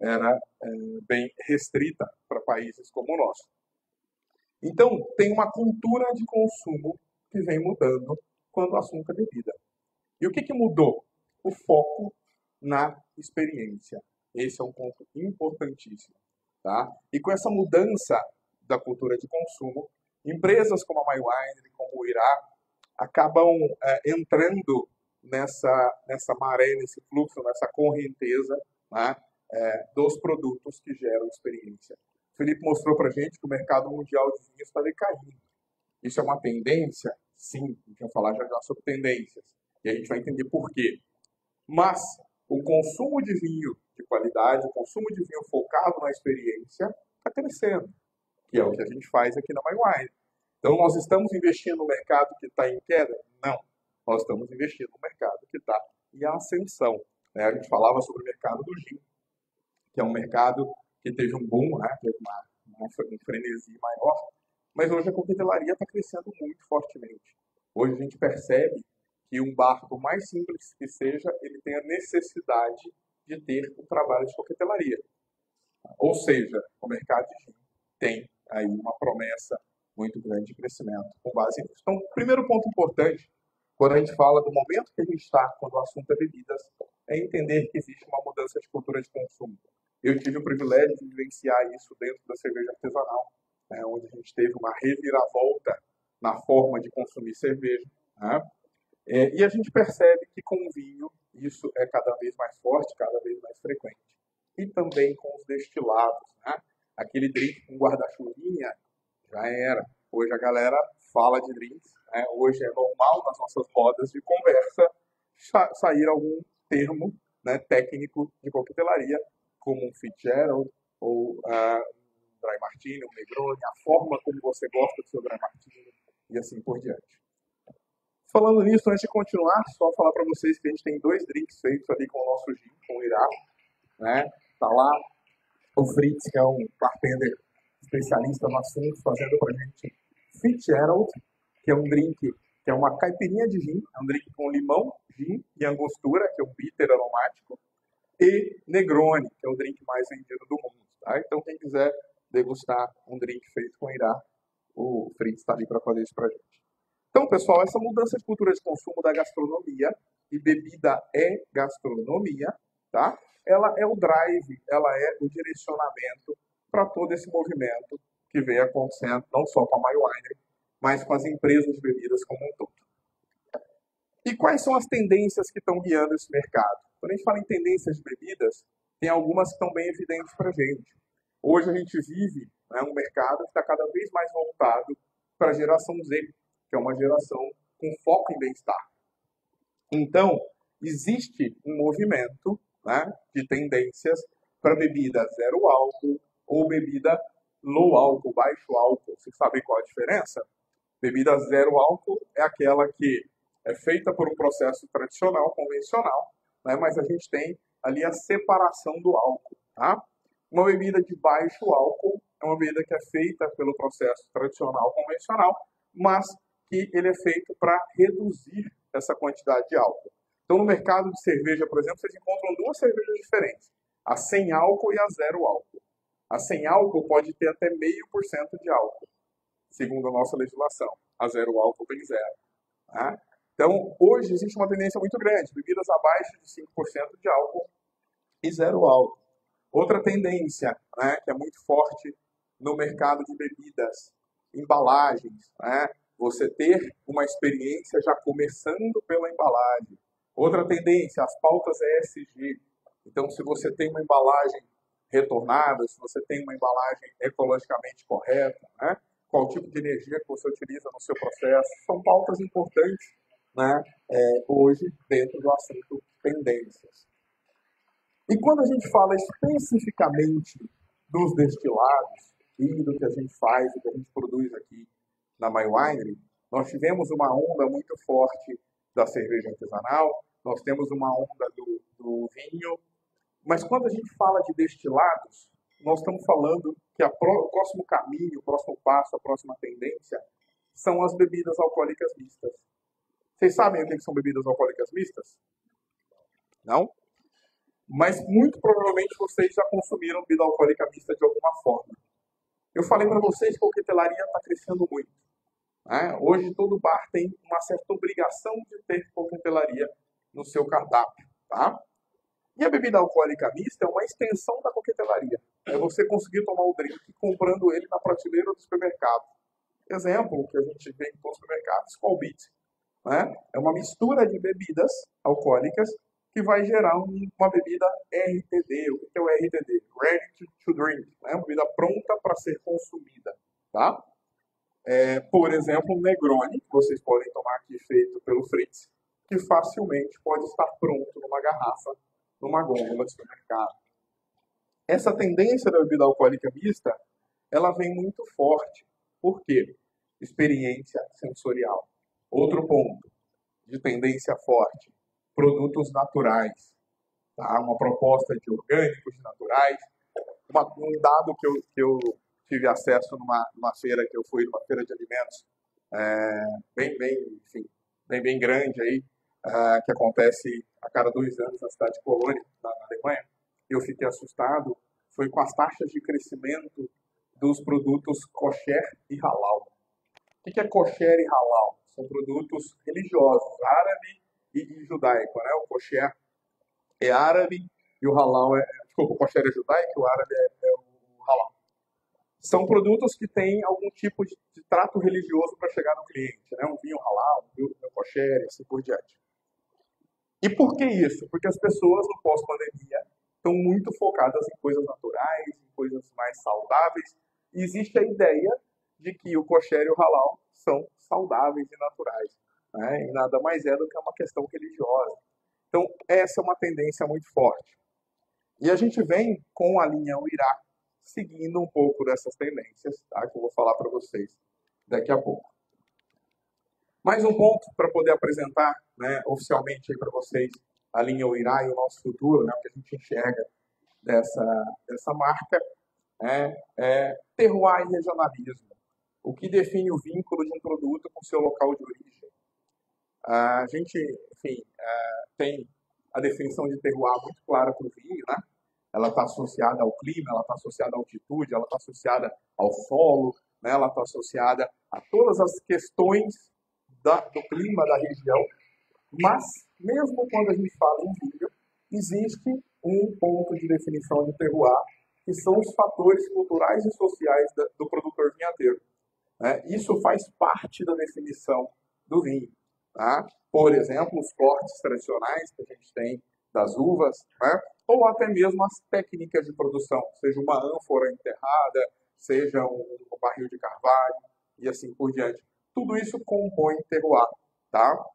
era bem restrita para países como o nosso. Então, tem uma cultura de consumo que vem mudando quando o assunto é bebida. E o que mudou? O foco na experiência. Esse é um ponto importantíssimo. Tá? E com essa mudança da cultura de consumo, empresas como a MyWine, como o Irá, acabam entrando nessa maré, nesse fluxo, nessa correnteza, né, dos produtos que geram experiência. O Felipe mostrou para a gente que o mercado mundial de vinhos está decaindo. Isso é uma tendência? Sim, a gente vai falar já sobre tendências. E a gente vai entender por quê. Mas o consumo de vinho de qualidade, o consumo de vinho focado na experiência, está crescendo, que é o que a gente faz aqui na MyWine. Então, nós estamos investindo no mercado que está em queda? Não. Nós estamos investindo no mercado que está em ascensão. Né? A gente falava sobre o mercado do gin, que é um mercado que teve um boom, né? Teve um frenesi maior, mas hoje a coquetelaria está crescendo muito fortemente. Hoje a gente percebe que um bar, por mais simples que seja, ele tem a necessidade de ter um trabalho de coquetelaria. Ou seja, o mercado de gin tem aí uma promessa muito grande de crescimento com base nisso. Então, o primeiro ponto importante, quando a gente fala do momento que a gente está, quando o assunto é bebidas, é entender que existe uma mudança de cultura de consumo. Eu tive o privilégio de vivenciar isso dentro da cerveja artesanal, onde a gente teve uma reviravolta na forma de consumir cerveja. Né? E a gente percebe que com o vinho isso é cada vez mais forte, cada vez mais frequente. E também com os destilados. Né? Aquele drink com guarda-chuvinha já era. Hoje a galera fala de drinks. Né? Hoje é normal nas nossas rodas de conversa sair algum termo, né, técnico de coquetelaria, como um Fitzgerald ou um Dry Martini, um Negroni, a forma como você gosta do seu Dry Martini e assim por diante. Falando nisso, antes de continuar, só falar para vocês que a gente tem 2 drinks feitos ali com o nosso gin, com o Irá. Né? Tá lá o Fritz, que é um bartender especialista no assunto, fazendo para a gente Fitzgerald, que é um drink, que é uma caipirinha de gin, é um drink com limão, gin e angostura, que é um bitter aromático, e Negroni, que é o drink mais vendido do mundo. Tá? Então, quem quiser degustar um drink feito com Irá, o Fritz está ali para fazer isso para a gente. Então, pessoal, essa mudança de cultura de consumo da gastronomia, e bebida é gastronomia, tá? Ela é o drive, ela é o direcionamento para todo esse movimento que vem acontecendo, não só com a MyWine, mas com as empresas de bebidas como um todo. E quais são as tendências que estão guiando esse mercado? Quando a gente fala em tendências de bebidas, tem algumas que estão bem evidentes para a gente. Hoje a gente vive, né, um mercado que está cada vez mais voltado para a geração Z, que é uma geração com foco em bem-estar. Então, existe um movimento, né, de tendências para bebida zero álcool ou bebida low álcool, baixo álcool. Vocês sabem qual a diferença? Bebida zero álcool é aquela que é feita por um processo tradicional, convencional, né, mas a gente tem ali a separação do álcool. Tá? Uma bebida de baixo álcool é uma bebida que é feita pelo processo tradicional, convencional, mas que ele é feito para reduzir essa quantidade de álcool. Então, no mercado de cerveja, por exemplo, vocês encontram 2 cervejas diferentes, a sem álcool e a zero álcool. A sem álcool pode ter até 0,5% de álcool, segundo a nossa legislação. A zero álcool tem 0. Tá? Então, hoje existe uma tendência muito grande, bebidas abaixo de 5% de álcool e zero álcool. Outra tendência, né, que é muito forte no mercado de bebidas, embalagens, né? Você ter uma experiência já começando pela embalagem. Outra tendência, as pautas ESG. Então, se você tem uma embalagem retornável, se você tem uma embalagem ecologicamente correta, né? Qual tipo de energia que você utiliza no seu processo, são pautas importantes, né, hoje dentro do assunto tendências. E quando a gente fala especificamente dos destilados e do que a gente faz, do que a gente produz aqui na MyWine, nós tivemos uma onda muito forte da cerveja artesanal, nós temos uma onda do vinho, mas quando a gente fala de destilados, nós estamos falando que o próximo caminho, o próximo passo, a próxima tendência são as bebidas alcoólicas mistas. Vocês sabem o que são bebidas alcoólicas mistas? Não? Mas muito provavelmente vocês já consumiram bebida alcoólica mista de alguma forma. Eu falei para vocês que a coquetelaria está crescendo muito. Né? Hoje todo bar tem uma certa obrigação de ter coquetelaria no seu cardápio. Tá? E a bebida alcoólica mista é uma extensão da coquetelaria. É você conseguir tomar o drink comprando ele na prateleira do supermercado. Exemplo que a gente vê em todos os supermercados, Skol Beats. Né? É uma mistura de bebidas alcoólicas que vai gerar uma bebida RTD. O que é o RTD? Ready to Drink. Né? Uma bebida pronta para ser consumida. Tá? Por exemplo, um Negroni, que vocês podem tomar aqui feito pelo Fritz, que facilmente pode estar pronto numa garrafa, numa gôndola de supermercado. Essa tendência da bebida alcoólica mista, ela vem muito forte. Por quê? Experiência sensorial. Outro ponto de tendência forte, produtos naturais. Tá? Uma proposta de orgânicos naturais. Um dado que eu tive acesso numa feira que eu fui, numa feira de alimentos bem grande aí, que acontece a cada 2 anos na cidade de Colônia, na Alemanha. Eu fiquei assustado, foi com as taxas de crescimento dos produtos kosher e halal. O que é kosher e halal? São produtos religiosos, árabe e judaico. Né? O kosher é árabe e o halal o kosher é judaico e o árabe é o halal. São produtos que têm algum tipo de trato religioso para chegar no cliente. Né? Um vinho halal, um vinho kosher e assim por diante. E por que isso? Porque as pessoas no pós-pandemia estão muito focadas em coisas naturais, em coisas mais saudáveis. E existe a ideia de que o kosher e o halal são saudáveis e naturais. Né? E nada mais é do que uma questão religiosa. Então, essa é uma tendência muito forte. E a gente vem com a linha Uirá seguindo um pouco dessas tendências, tá? Que eu vou falar para vocês daqui a pouco. Mais um ponto para poder apresentar, né, oficialmente para vocês a linha Uirá e o nosso futuro, né, o que a gente enxerga dessa marca, é terroir e regionalismo. O que define o vínculo de um produto com seu local de origem. A gente, enfim, tem a definição de terroir muito clara para o vinho, né? Ela está associada ao clima, ela está associada à altitude, ela está associada ao solo, né? Ela está associada a todas as questões do clima da região. Mas, mesmo quando a gente fala em vinho, existe um ponto de definição de terroir, que são os fatores culturais e sociais do produtor vinhadeiro. Né? Isso faz parte da definição do vinho. Tá? Por exemplo, os cortes tradicionais que a gente tem das uvas, né? Ou até mesmo as técnicas de produção, seja uma ânfora enterrada, seja um barril de carvalho e assim por diante. Tudo isso compõe terroir. Tá?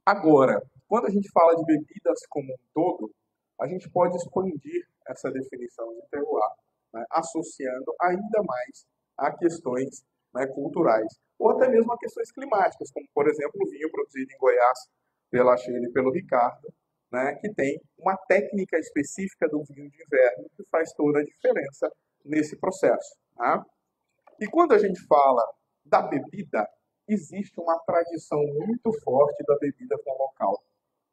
Agora, quando a gente fala de bebidas como um todo, a gente pode expandir essa definição de terroir, né? Associando ainda mais a questões, né, culturais, ou até mesmo a questões climáticas, como, por exemplo, o vinho produzido em Goiás pela Sheila e pelo Ricardo, né, que tem uma técnica específica do vinho de inverno que faz toda a diferença nesse processo. Tá? E quando a gente fala da bebida, existe uma tradição muito forte da bebida com o local.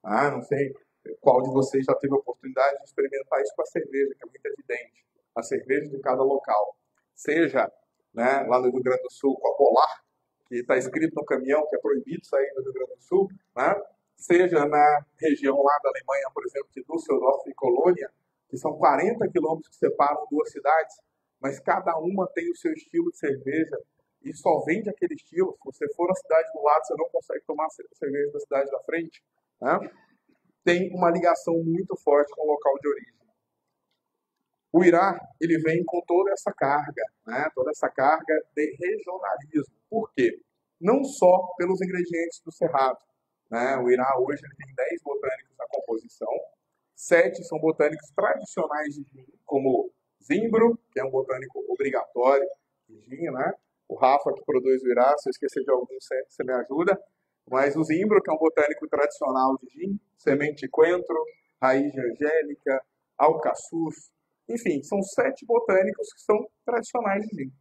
Tá? Não sei qual de vocês já teve a oportunidade de experimentar isso com a cerveja, que é muito evidente. A cerveja de cada local. Seja, né, lá no Rio Grande do Sul, com a Polar, que está escrito no caminhão que é proibido sair do Rio Grande do Sul, né? Seja na região lá da Alemanha, por exemplo, de Düsseldorf e Colônia, que são 40 quilômetros que separam duas cidades, mas cada uma tem o seu estilo de cerveja e só vende aquele estilo. Se você for na cidade do lado, você não consegue tomar cerveja da cidade da frente. Né? Tem uma ligação muito forte com o local de origem. O Uirá, ele vem com toda essa carga, né? Toda essa carga de regionalismo. Por quê? Não só pelos ingredientes do Cerrado. Né? O Uirá hoje ele tem 10 botânicos na composição, 7 são botânicos tradicionais de gin, como Zimbro, que é um botânico obrigatório de gin, né? O Rafa, que produz o Uirá, se eu esquecer de algum, você me ajuda. Mas o Zimbro, que é um botânico tradicional de gin, semente de coentro, raiz de angélica, alcaçuz. Enfim, são 7 botânicos que são tradicionais de gin.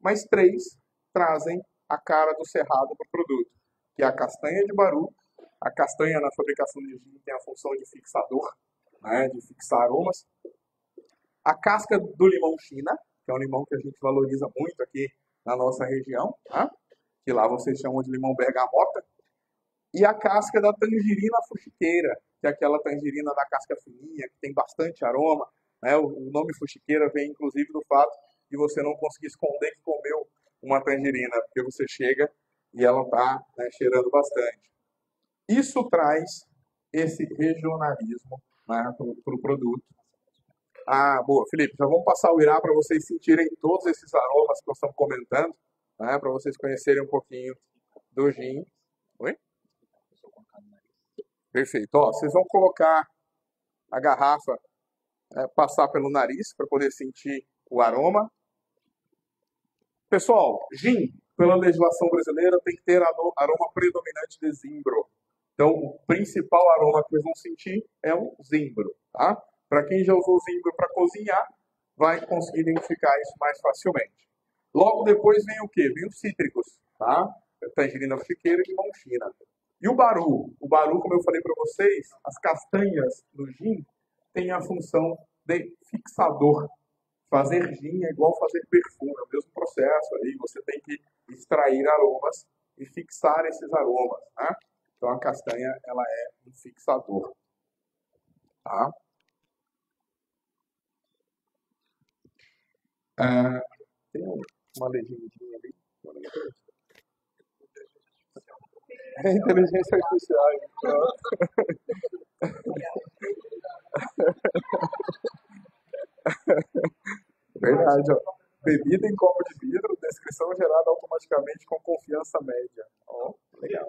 Mas 3 trazem a cara do cerrado para o produto, que é a castanha de baru. A castanha na fabricação de gin tem a função de fixador, né, de fixar aromas. A casca do limão China, que é um limão que a gente valoriza muito aqui na nossa região, tá? Que lá vocês chamam de limão bergamota. E a casca da tangerina fuxiqueira, que é aquela tangerina da casca fininha, que tem bastante aroma. Né? O nome fuxiqueira vem, inclusive, do fato de você não conseguir esconder que comeu uma tangerina, porque você chega e ela está, né, cheirando bastante. Isso traz esse regionalismo, né, para o produto. Ah, boa, Felipe, já vamos passar o Irá para vocês sentirem todos esses aromas que nós estamos comentando, né, para vocês conhecerem um pouquinho do gin. Oi? Perfeito. Ó, vocês vão colocar a garrafa, passar pelo nariz para poder sentir o aroma. Pessoal, gin, pela legislação brasileira, tem que ter aroma predominante de zimbro. Então, o principal aroma que vocês vão sentir é o zimbro, tá? Para quem já usou zimbro para cozinhar, vai conseguir identificar isso mais facilmente. Logo depois vem o quê? Vem os cítricos, tá? Tangerina fuxiqueira e limão China. E o baru? O baru, como eu falei para vocês, as castanhas do gin têm a função de fixador. Fazer gin é igual fazer perfume, é o mesmo processo. Aí você tem que extrair aromas e fixar esses aromas, né? Então a castanha, ela é um fixador, tá? Tem uma legendinha ali. É inteligência artificial. Verdade, ó. Bebida em copo de vidro, descrição gerada automaticamente com confiança média. Ó, legal.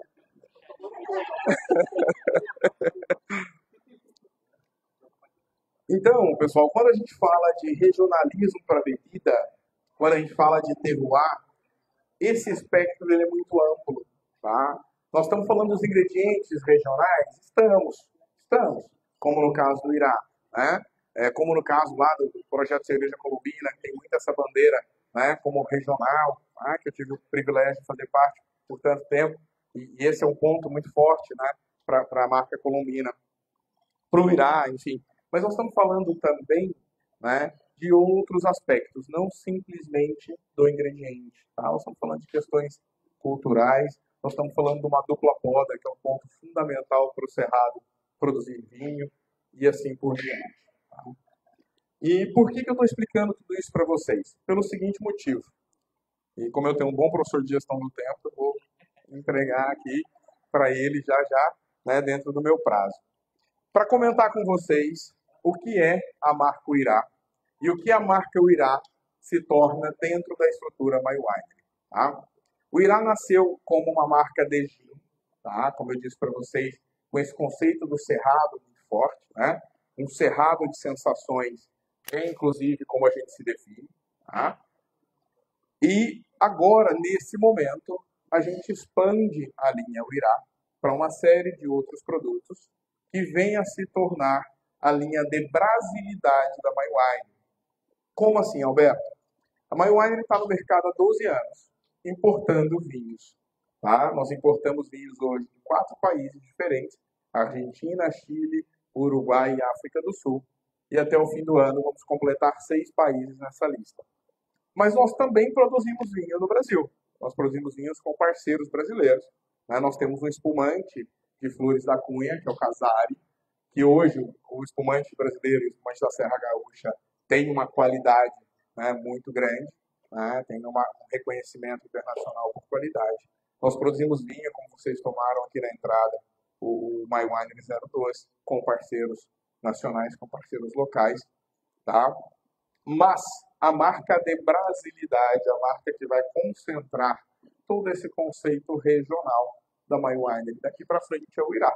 Então, pessoal, quando a gente fala de regionalismo para bebida, quando a gente fala de terroir, esse espectro ele é muito amplo, tá? Nós estamos falando dos ingredientes regionais? Estamos, como no caso do Irá, né? Como no caso lá do Projeto Cerveja Columbina, que tem muito essa bandeira, né, como regional, né, que eu tive o privilégio de fazer parte por tanto tempo, e esse é um ponto muito forte, né, para a marca Columbina, para o Irá, enfim. Mas nós estamos falando também, né, de outros aspectos, não simplesmente do ingrediente, tá? Nós estamos falando de questões culturais, nós estamos falando de uma dupla poda, que é um ponto fundamental para o cerrado produzir vinho, e assim por diante. Tá? E por que eu estou explicando tudo isso para vocês? Pelo seguinte motivo. E como eu tenho um bom professor de gestão do tempo, eu vou entregar aqui para ele já, né, dentro do meu prazo. Para comentar com vocês o que é a marca Irá e o que a marca Irá se torna dentro da estrutura My Winery. Tá? O Irá nasceu como uma marca de gin, tá? Como eu disse para vocês, com esse conceito do cerrado muito forte, né? Um cerrado de sensações, é inclusive como a gente se define. Tá? E agora, nesse momento, a gente expande a linha Irá para uma série de outros produtos que vem a se tornar a linha de brasilidade da My Wine. Como assim, Alberto? A My Wine está no mercado há 12 anos, importando vinhos. Tá? Nós importamos vinhos hoje de 4 países diferentes, Argentina, Chile, Uruguai e África do Sul. E até o fim do ano vamos completar 6 países nessa lista. Mas nós também produzimos vinho no Brasil. Nós produzimos vinhos com parceiros brasileiros. Né? Nós temos um espumante de Flores da Cunha, que é o Casari, que hoje o espumante brasileiro, o espumante da Serra Gaúcha, tem uma qualidade, né, muito grande, né, tem um reconhecimento internacional por qualidade. Nós produzimos vinho, como vocês tomaram aqui na entrada, o My Winery 02, com parceiros nacionais, com parceiros locais, tá? Mas a marca de brasilidade, a marca que vai concentrar todo esse conceito regional da My Winery, daqui para frente é o Irá.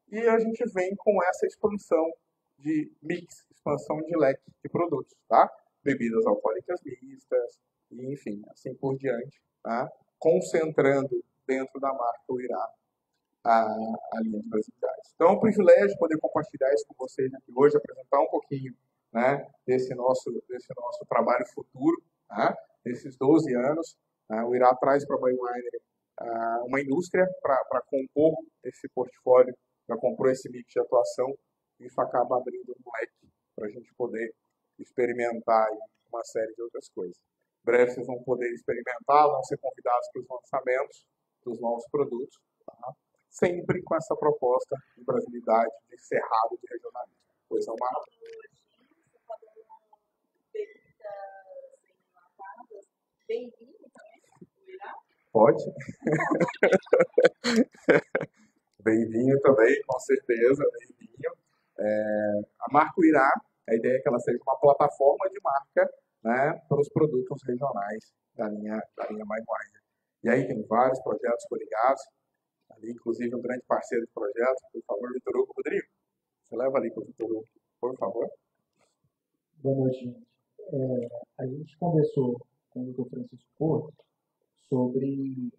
E a gente vem com essa expansão de mix, expansão de leque de produtos, tá? Bebidas alcoólicas mistas, e enfim, assim por diante, tá? Concentrando dentro da marca o Irá a linha de brasilidades. Então é um privilégio poder compartilhar isso com vocês aqui hoje, apresentar um pouquinho, né, desse nosso trabalho futuro, tá? Desses 12 anos, O IRA traz para a BioWine uma indústria para compor esse portfólio, para compor esse mix de atuação, e isso acaba abrindo um leque para a gente poder experimentar aí uma série de outras coisas. Em breve vocês vão poder experimentar, vão ser convidados para os lançamentos dos novos produtos, tá? Sempre com essa proposta de brasilidade, de cerrado, de regionalismo. Pois não, Marta? Bem-vindo também, do Irá? Pode. Bem-vinho também, com certeza, bem-vinho. A marca Irá, a ideia é que ela seja uma plataforma de marca, né, para os produtos regionais da linha MyWine. E aí tem vários projetos coligados, ali inclusive um grande parceiro de projeto, por favor, Vitor Hugo. Rodrigo, você leva ali para o Vitor Hugo, por favor. Boa noite, gente. A gente conversou com o Dr. Francisco Porto sobre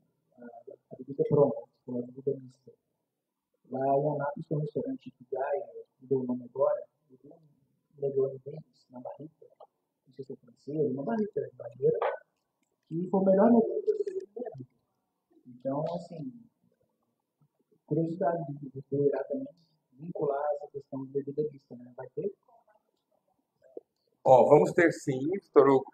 a bebida pronta, a bebida mista. Lá em Anápolis tem um restaurante que deu o nome agora, um Negroni Mendes, na Barrica, não sei se é francês, uma barrica de barreira, que foi o melhor Negroni que eu bebi na minha vida. Então, assim, curiosidade de poder também vincular essa questão de bebida mista, né? Vai ter? Vamos ter sim, Vitor Hugo.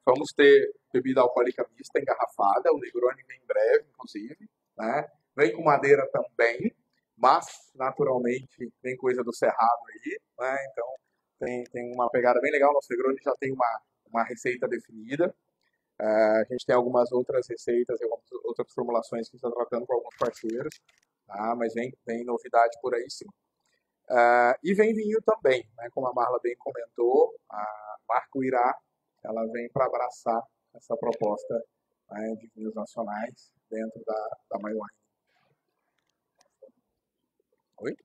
Vamos ter bebida alcoólica mista engarrafada, o Negroni vem em breve, inclusive, né? Vem com madeira também, mas naturalmente vem coisa do Cerrado aí, né? Então tem uma pegada bem legal. Nosso Negroni já tem uma receita definida. A gente tem algumas outras receitas e algumas outras formulações que a gente está tratando com alguns parceiros, tá? Mas vem novidade por aí sim. E vem vinho também, né? Como a Marla bem comentou, a marca Irá, ela vem para abraçar essa proposta, né, de vinhos nacionais dentro da MyWine. Oi?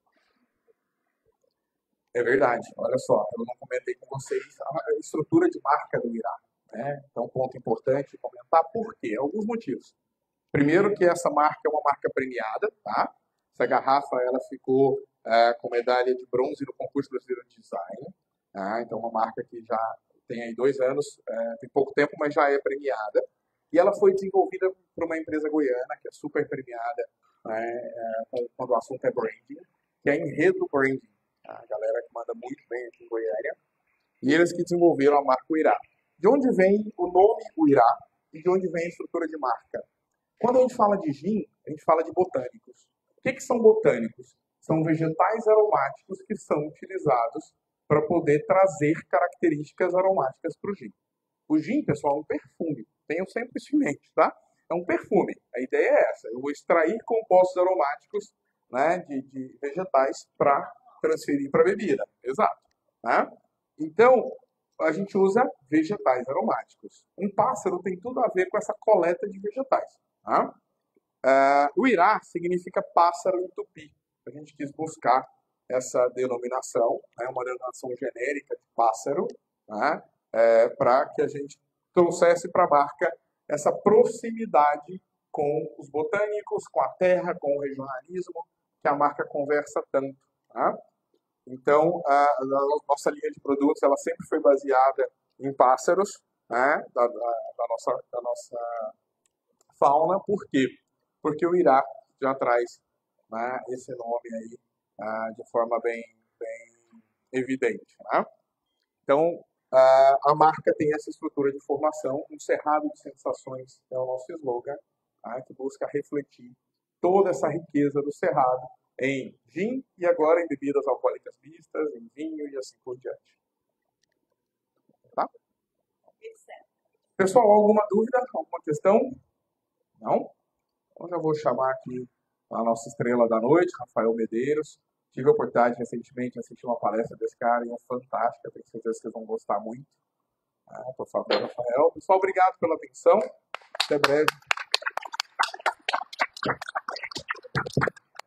É verdade, olha só, eu não comentei com vocês a estrutura de marca do Irá, né? Então, ponto importante comentar por quê? Alguns motivos. Primeiro que essa marca é uma marca premiada, tá? Essa garrafa, ela ficou com medalha de bronze no concurso brasileiro de design, tá? Então, uma marca que já tem aí 2 anos, tem pouco tempo, mas já é premiada. E ela foi desenvolvida por uma empresa goiana, que é super premiada, né, quando o assunto é branding, que é Enredo Branding, tá? A galera que manda muito bem aqui em Goiânia. E eles que desenvolveram a marca Irá. De onde vem o nome Irá e de onde vem a estrutura de marca? Quando a gente fala de gin, a gente fala de botânicos. O que são botânicos? São vegetais aromáticos que são utilizados para poder trazer características aromáticas para o gin. O gin, pessoal, é um perfume. Tenham sempre isso em mente, tá? É um perfume. A ideia é essa. Eu vou extrair compostos aromáticos, né, de vegetais para transferir para a bebida. Exato. Né? Então, a gente usa vegetais aromáticos. Um pássaro tem tudo a ver com essa coleta de vegetais. Tá? O Irá significa pássaro em tupi. A gente quis buscar essa denominação, né, uma denominação genérica de pássaro, né, para que a gente trouxesse para a marca essa proximidade com os botânicos, com a terra, com o regionalismo, que a marca conversa tanto. Tá? Então, a nossa linha de produtos ela sempre foi baseada em pássaros, né, da nossa fauna. Por quê? Porque o Irá já traz, né, esse nome aí de forma bem evidente. Né? Então, a marca tem essa estrutura de formação, um cerrado de sensações é o nosso slogan, tá? Que busca refletir toda essa riqueza do cerrado em gin e agora em bebidas alcoólicas mistas, em vinho e assim por diante. Tá? Pessoal, alguma dúvida? Alguma questão? Não? Então já vou chamar aqui a nossa estrela da noite, Rafael Medeiros. Tive a oportunidade recentemente de assistir uma palestra desse cara e é fantástica, tenho certeza que vocês vão gostar muito. Por favor, Rafael. Pessoal, obrigado pela atenção. Até breve.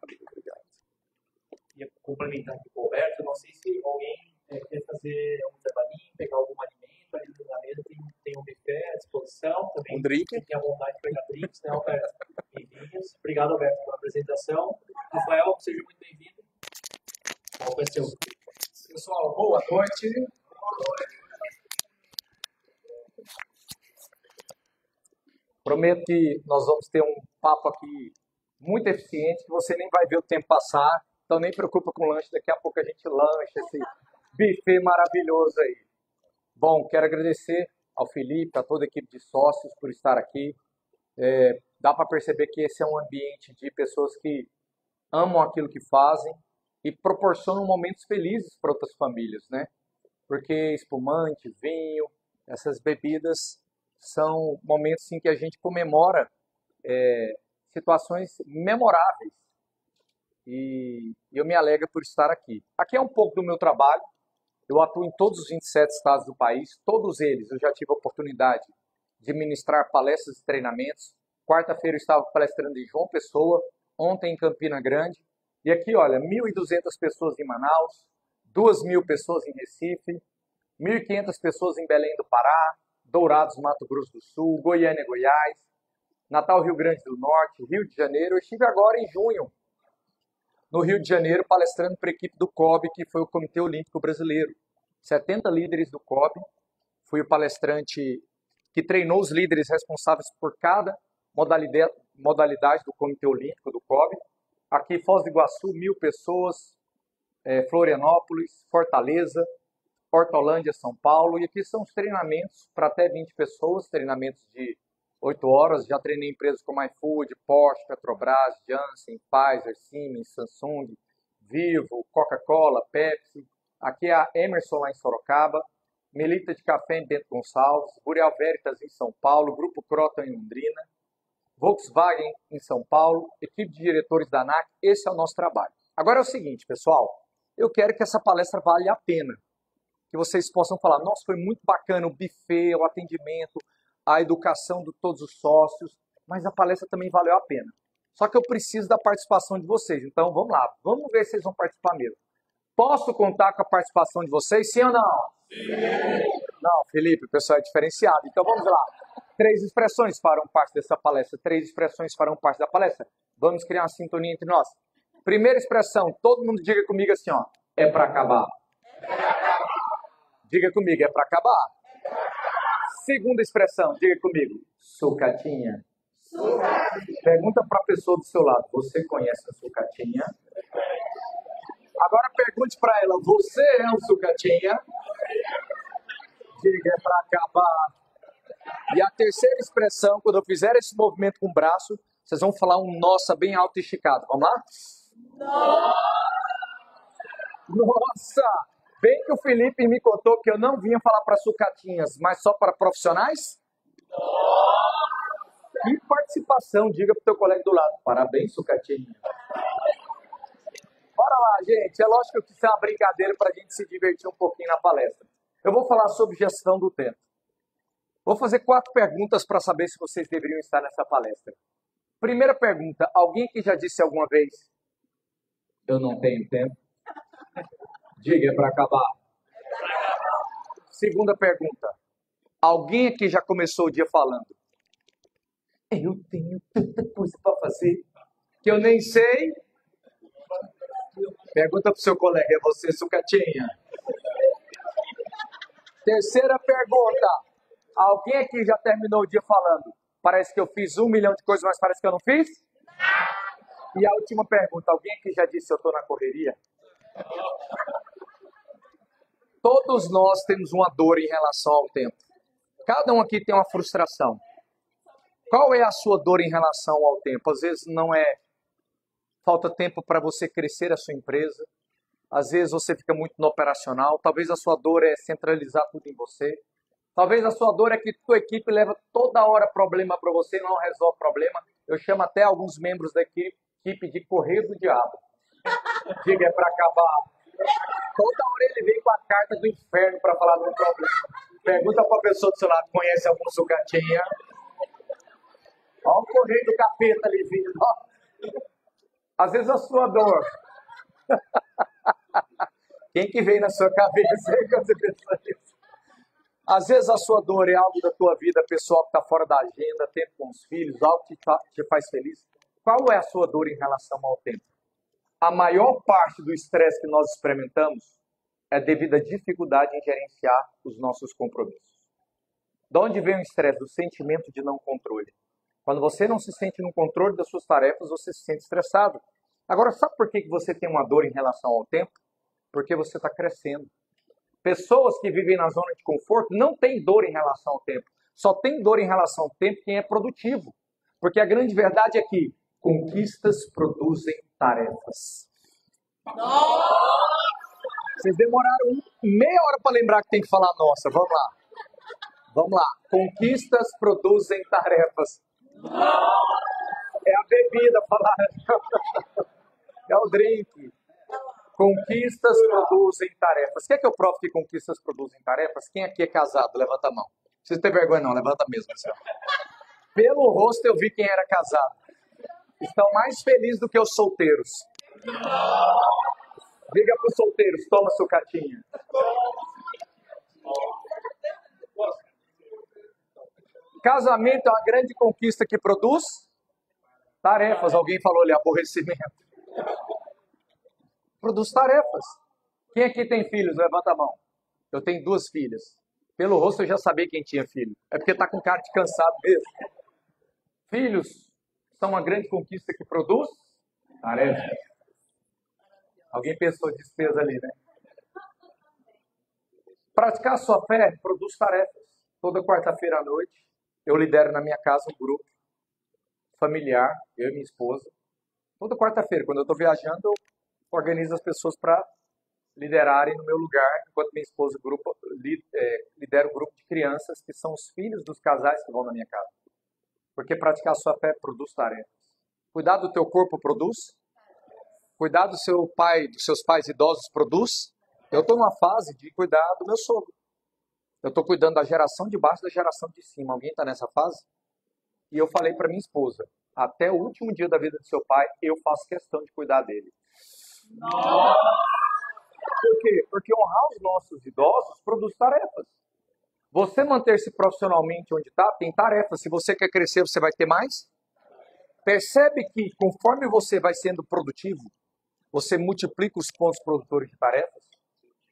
Obrigado. Ia complementar aqui com o Roberto, não sei se alguém quer fazer um trabalhinho, pegar algum alimento ali na mesa, tem um buffet à disposição também. Um drink. Quem tem a vontade de pegar drinks, né, Alberto? Obrigado, Alberto, pela apresentação. Rafael, seja muito bem-vindo. Pessoal, boa noite. Prometo que nós vamos ter um papo aqui muito eficiente, que você nem vai ver o tempo passar. Então nem preocupa com o lanche, daqui a pouco a gente lancha esse buffet maravilhoso aí. Bom, quero agradecer ao Felipe, a toda a equipe de sócios por estar aqui. Dá para perceber que esse é um ambiente de pessoas que amam aquilo que fazem e proporcionam momentos felizes para outras famílias, né? Porque espumante, vinho, essas bebidas são momentos em que a gente comemora situações memoráveis. E eu me alegro por estar aqui. Aqui é um pouco do meu trabalho. Eu atuo em todos os 27 estados do país. Todos eles eu já tive a oportunidade de ministrar palestras e treinamentos. Quarta-feira eu estava palestrando em João Pessoa, ontem em Campina Grande. E aqui, olha, 1.200 pessoas em Manaus, 2.000 pessoas em Recife, 1.500 pessoas em Belém do Pará, Dourados, Mato Grosso do Sul, Goiânia, Goiás, Natal, Rio Grande do Norte, Rio de Janeiro. Eu estive agora em junho, no Rio de Janeiro, palestrando para a equipe do COB, que foi o Comitê Olímpico Brasileiro. 70 líderes do COB. Fui o palestrante que treinou os líderes responsáveis por cada modalidade do Comitê Olímpico do COB. Aqui, Foz do Iguaçu, 1.000 pessoas, Florianópolis, Fortaleza, Hortolândia, São Paulo. E aqui são os treinamentos para até 20 pessoas, treinamentos de 8 horas. Já treinei empresas como iFood, Porsche, Petrobras, Janssen, Pfizer, Siemens, Samsung, Vivo, Coca-Cola, Pepsi. Aqui é a Emerson lá em Sorocaba, Melita de Café em Bento Gonçalves, Boreal Veritas em São Paulo, Grupo Croton em Londrina, Volkswagen em São Paulo, equipe de diretores da ANAC. Esse é o nosso trabalho. Agora é o seguinte, pessoal, eu quero que essa palestra valha a pena, que vocês possam falar, nossa, foi muito bacana o buffet, o atendimento, a educação de todos os sócios, mas a palestra também valeu a pena. Só que eu preciso da participação de vocês, então vamos lá, vamos ver se vocês vão participar mesmo. Posso contar com a participação de vocês, sim ou não? Sim! Não, Felipe, o pessoal é diferenciado, então vamos lá. 3 expressões farão parte dessa palestra, 3 expressões farão parte da palestra. Vamos criar uma sintonia entre nós. Primeira expressão, todo mundo diga comigo assim, ó, é para acabar. Diga comigo, é para acabar. Segunda expressão, diga comigo, sucatinha. Pergunta para a pessoa do seu lado, você conhece a sucatinha? Agora pergunte para ela, você é um sucatinha? Diga, é para acabar. E a terceira expressão, quando eu fizer esse movimento com o braço, vocês vão falar um nossa bem alto e esticado. Vamos lá? Nossa! Bem que o Felipe me contou que eu não vinha falar para sucatinhas, mas só para profissionais? Que participação, diga para o teu colega do lado. Parabéns, sucatinha. Bora lá, gente. É lógico que isso é uma brincadeira para a gente se divertir um pouquinho na palestra. Eu vou falar sobre gestão do tempo. Vou fazer 4 perguntas para saber se vocês deveriam estar nessa palestra. Primeira pergunta, alguém aqui já disse alguma vez, eu não tenho tempo? Diga, é para acabar. Segunda pergunta, alguém aqui já começou o dia falando, eu tenho tanta coisa para fazer que eu nem sei? Pergunta para o seu colega, é você, sucatinha? Terceira pergunta, alguém aqui já terminou o dia falando, parece que eu fiz 1 milhão de coisas, mas parece que eu não fiz? E a última pergunta, alguém aqui já disse eu estou na correria? Todos nós temos uma dor em relação ao tempo. Cada um aqui tem uma frustração. Qual é a sua dor em relação ao tempo? Às vezes não é falta tempo para você crescer a sua empresa. Às vezes você fica muito no operacional. Talvez a sua dor é centralizar tudo em você. Talvez a sua dor é que tua equipe leva toda hora problema para você e não resolve problema. Eu chamo até alguns membros da equipe de correio do diabo. Diga, é para acabar. Toda hora ele vem com a carta do inferno para falar de um problema. Pergunta para a pessoa do seu lado, conhece algum sucatinha? Olha o correio do capeta ali vindo. Às vezes a sua dor. Quem que vem na sua cabeça aí quando você pensa nisso? Às vezes a sua dor é algo da tua vida pessoal que está fora da agenda, tempo com os filhos, algo que te faz feliz. Qual é a sua dor em relação ao tempo? A maior parte do estresse que nós experimentamos é devido à dificuldade em gerenciar os nossos compromissos. De onde vem o estresse? Do sentimento de não controle. Quando você não se sente no controle das suas tarefas, você se sente estressado. Agora, sabe por que você tem uma dor em relação ao tempo? Porque você está crescendo. Pessoas que vivem na zona de conforto não têm dor em relação ao tempo. Só tem dor em relação ao tempo quem é produtivo. Porque a grande verdade é que conquistas produzem tarefas. Vocês demoraram meia hora para lembrar que tem que falar nossa. Vamos lá. Vamos lá. Conquistas produzem tarefas. É a bebida, falaram. É o drink. Conquistas produzem tarefas. Quer que eu prove que conquistas produzem tarefas? Quem aqui é casado? Levanta a mão. Não precisa ter vergonha não, levanta mesmo. Assim. Pelo rosto eu vi quem era casado. Estão mais felizes do que os solteiros. Diga para os solteiros, toma sucatinha. Casamento é uma grande conquista que produz tarefas. Alguém falou ali, aborrecimento. Produz tarefas. Quem aqui tem filhos? Levanta a mão. Eu tenho 2 filhas. Pelo rosto eu já sabia quem tinha filho. É porque está com cara de cansado mesmo. Filhos são uma grande conquista que produz tarefas. Alguém pensou despesa ali, né? Praticar a sua fé produz tarefas. Toda quarta-feira à noite eu lidero na minha casa um grupo familiar, eu e minha esposa. Toda quarta-feira, quando eu estou viajando, eu organizo as pessoas para liderarem no meu lugar, enquanto minha esposa lidera um grupo de crianças que são os filhos dos casais que vão na minha casa. Porque praticar a sua fé produz tarefas. Cuidar do teu corpo produz. Cuidar dos seus pais idosos produz. Eu estou numa fase de cuidar do meu sogro. Eu estou cuidando da geração de baixo e da geração de cima. Alguém está nessa fase? E eu falei para minha esposa, até o último dia da vida do seu pai, eu faço questão de cuidar dele. Por quê? Porque honrar os nossos idosos produz tarefas. Você manter-se profissionalmente onde está, tem tarefas. Se você quer crescer, você vai ter mais. Percebe que conforme você vai sendo produtivo, você multiplica os pontos produtores de tarefas.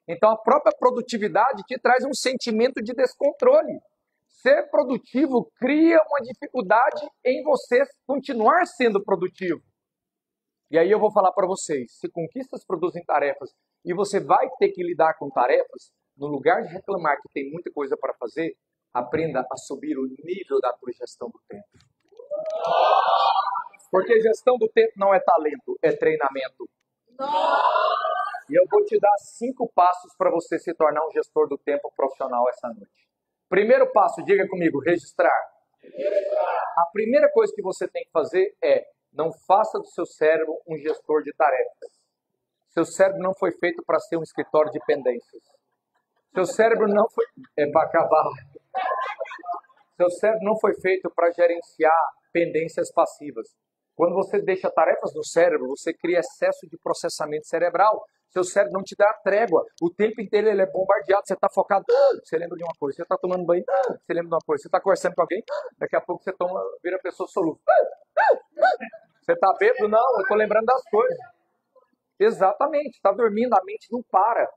Então a própria produtividade te traz um sentimento de descontrole. Ser produtivo cria uma dificuldade em você continuar sendo produtivo. E aí eu vou falar para vocês, se conquistas produzem tarefas e você vai ter que lidar com tarefas, no lugar de reclamar que tem muita coisa para fazer, aprenda a subir o nível da tua gestão do tempo. Porque gestão do tempo não é talento, é treinamento. E eu vou te dar 5 passos para você se tornar um gestor do tempo profissional essa noite. Primeiro passo, diga comigo, registrar. A primeira coisa que você tem que fazer é, não faça do seu cérebro um gestor de tarefas. Seu cérebro não foi feito para ser um escritório de pendências. Seu cérebro não foi... É para acabar. Seu cérebro não foi feito para gerenciar pendências passivas. Quando você deixa tarefas no cérebro, você cria excesso de processamento cerebral. Seu cérebro não te dá trégua. O tempo inteiro ele é bombardeado. Você está focado, você lembra de uma coisa. Você está tomando banho, você lembra de uma coisa. Você está conversando com alguém, daqui a pouco você vira pessoa soluça. Você está bêbado? Não, eu estou lembrando das coisas. Exatamente, está dormindo, a mente não para.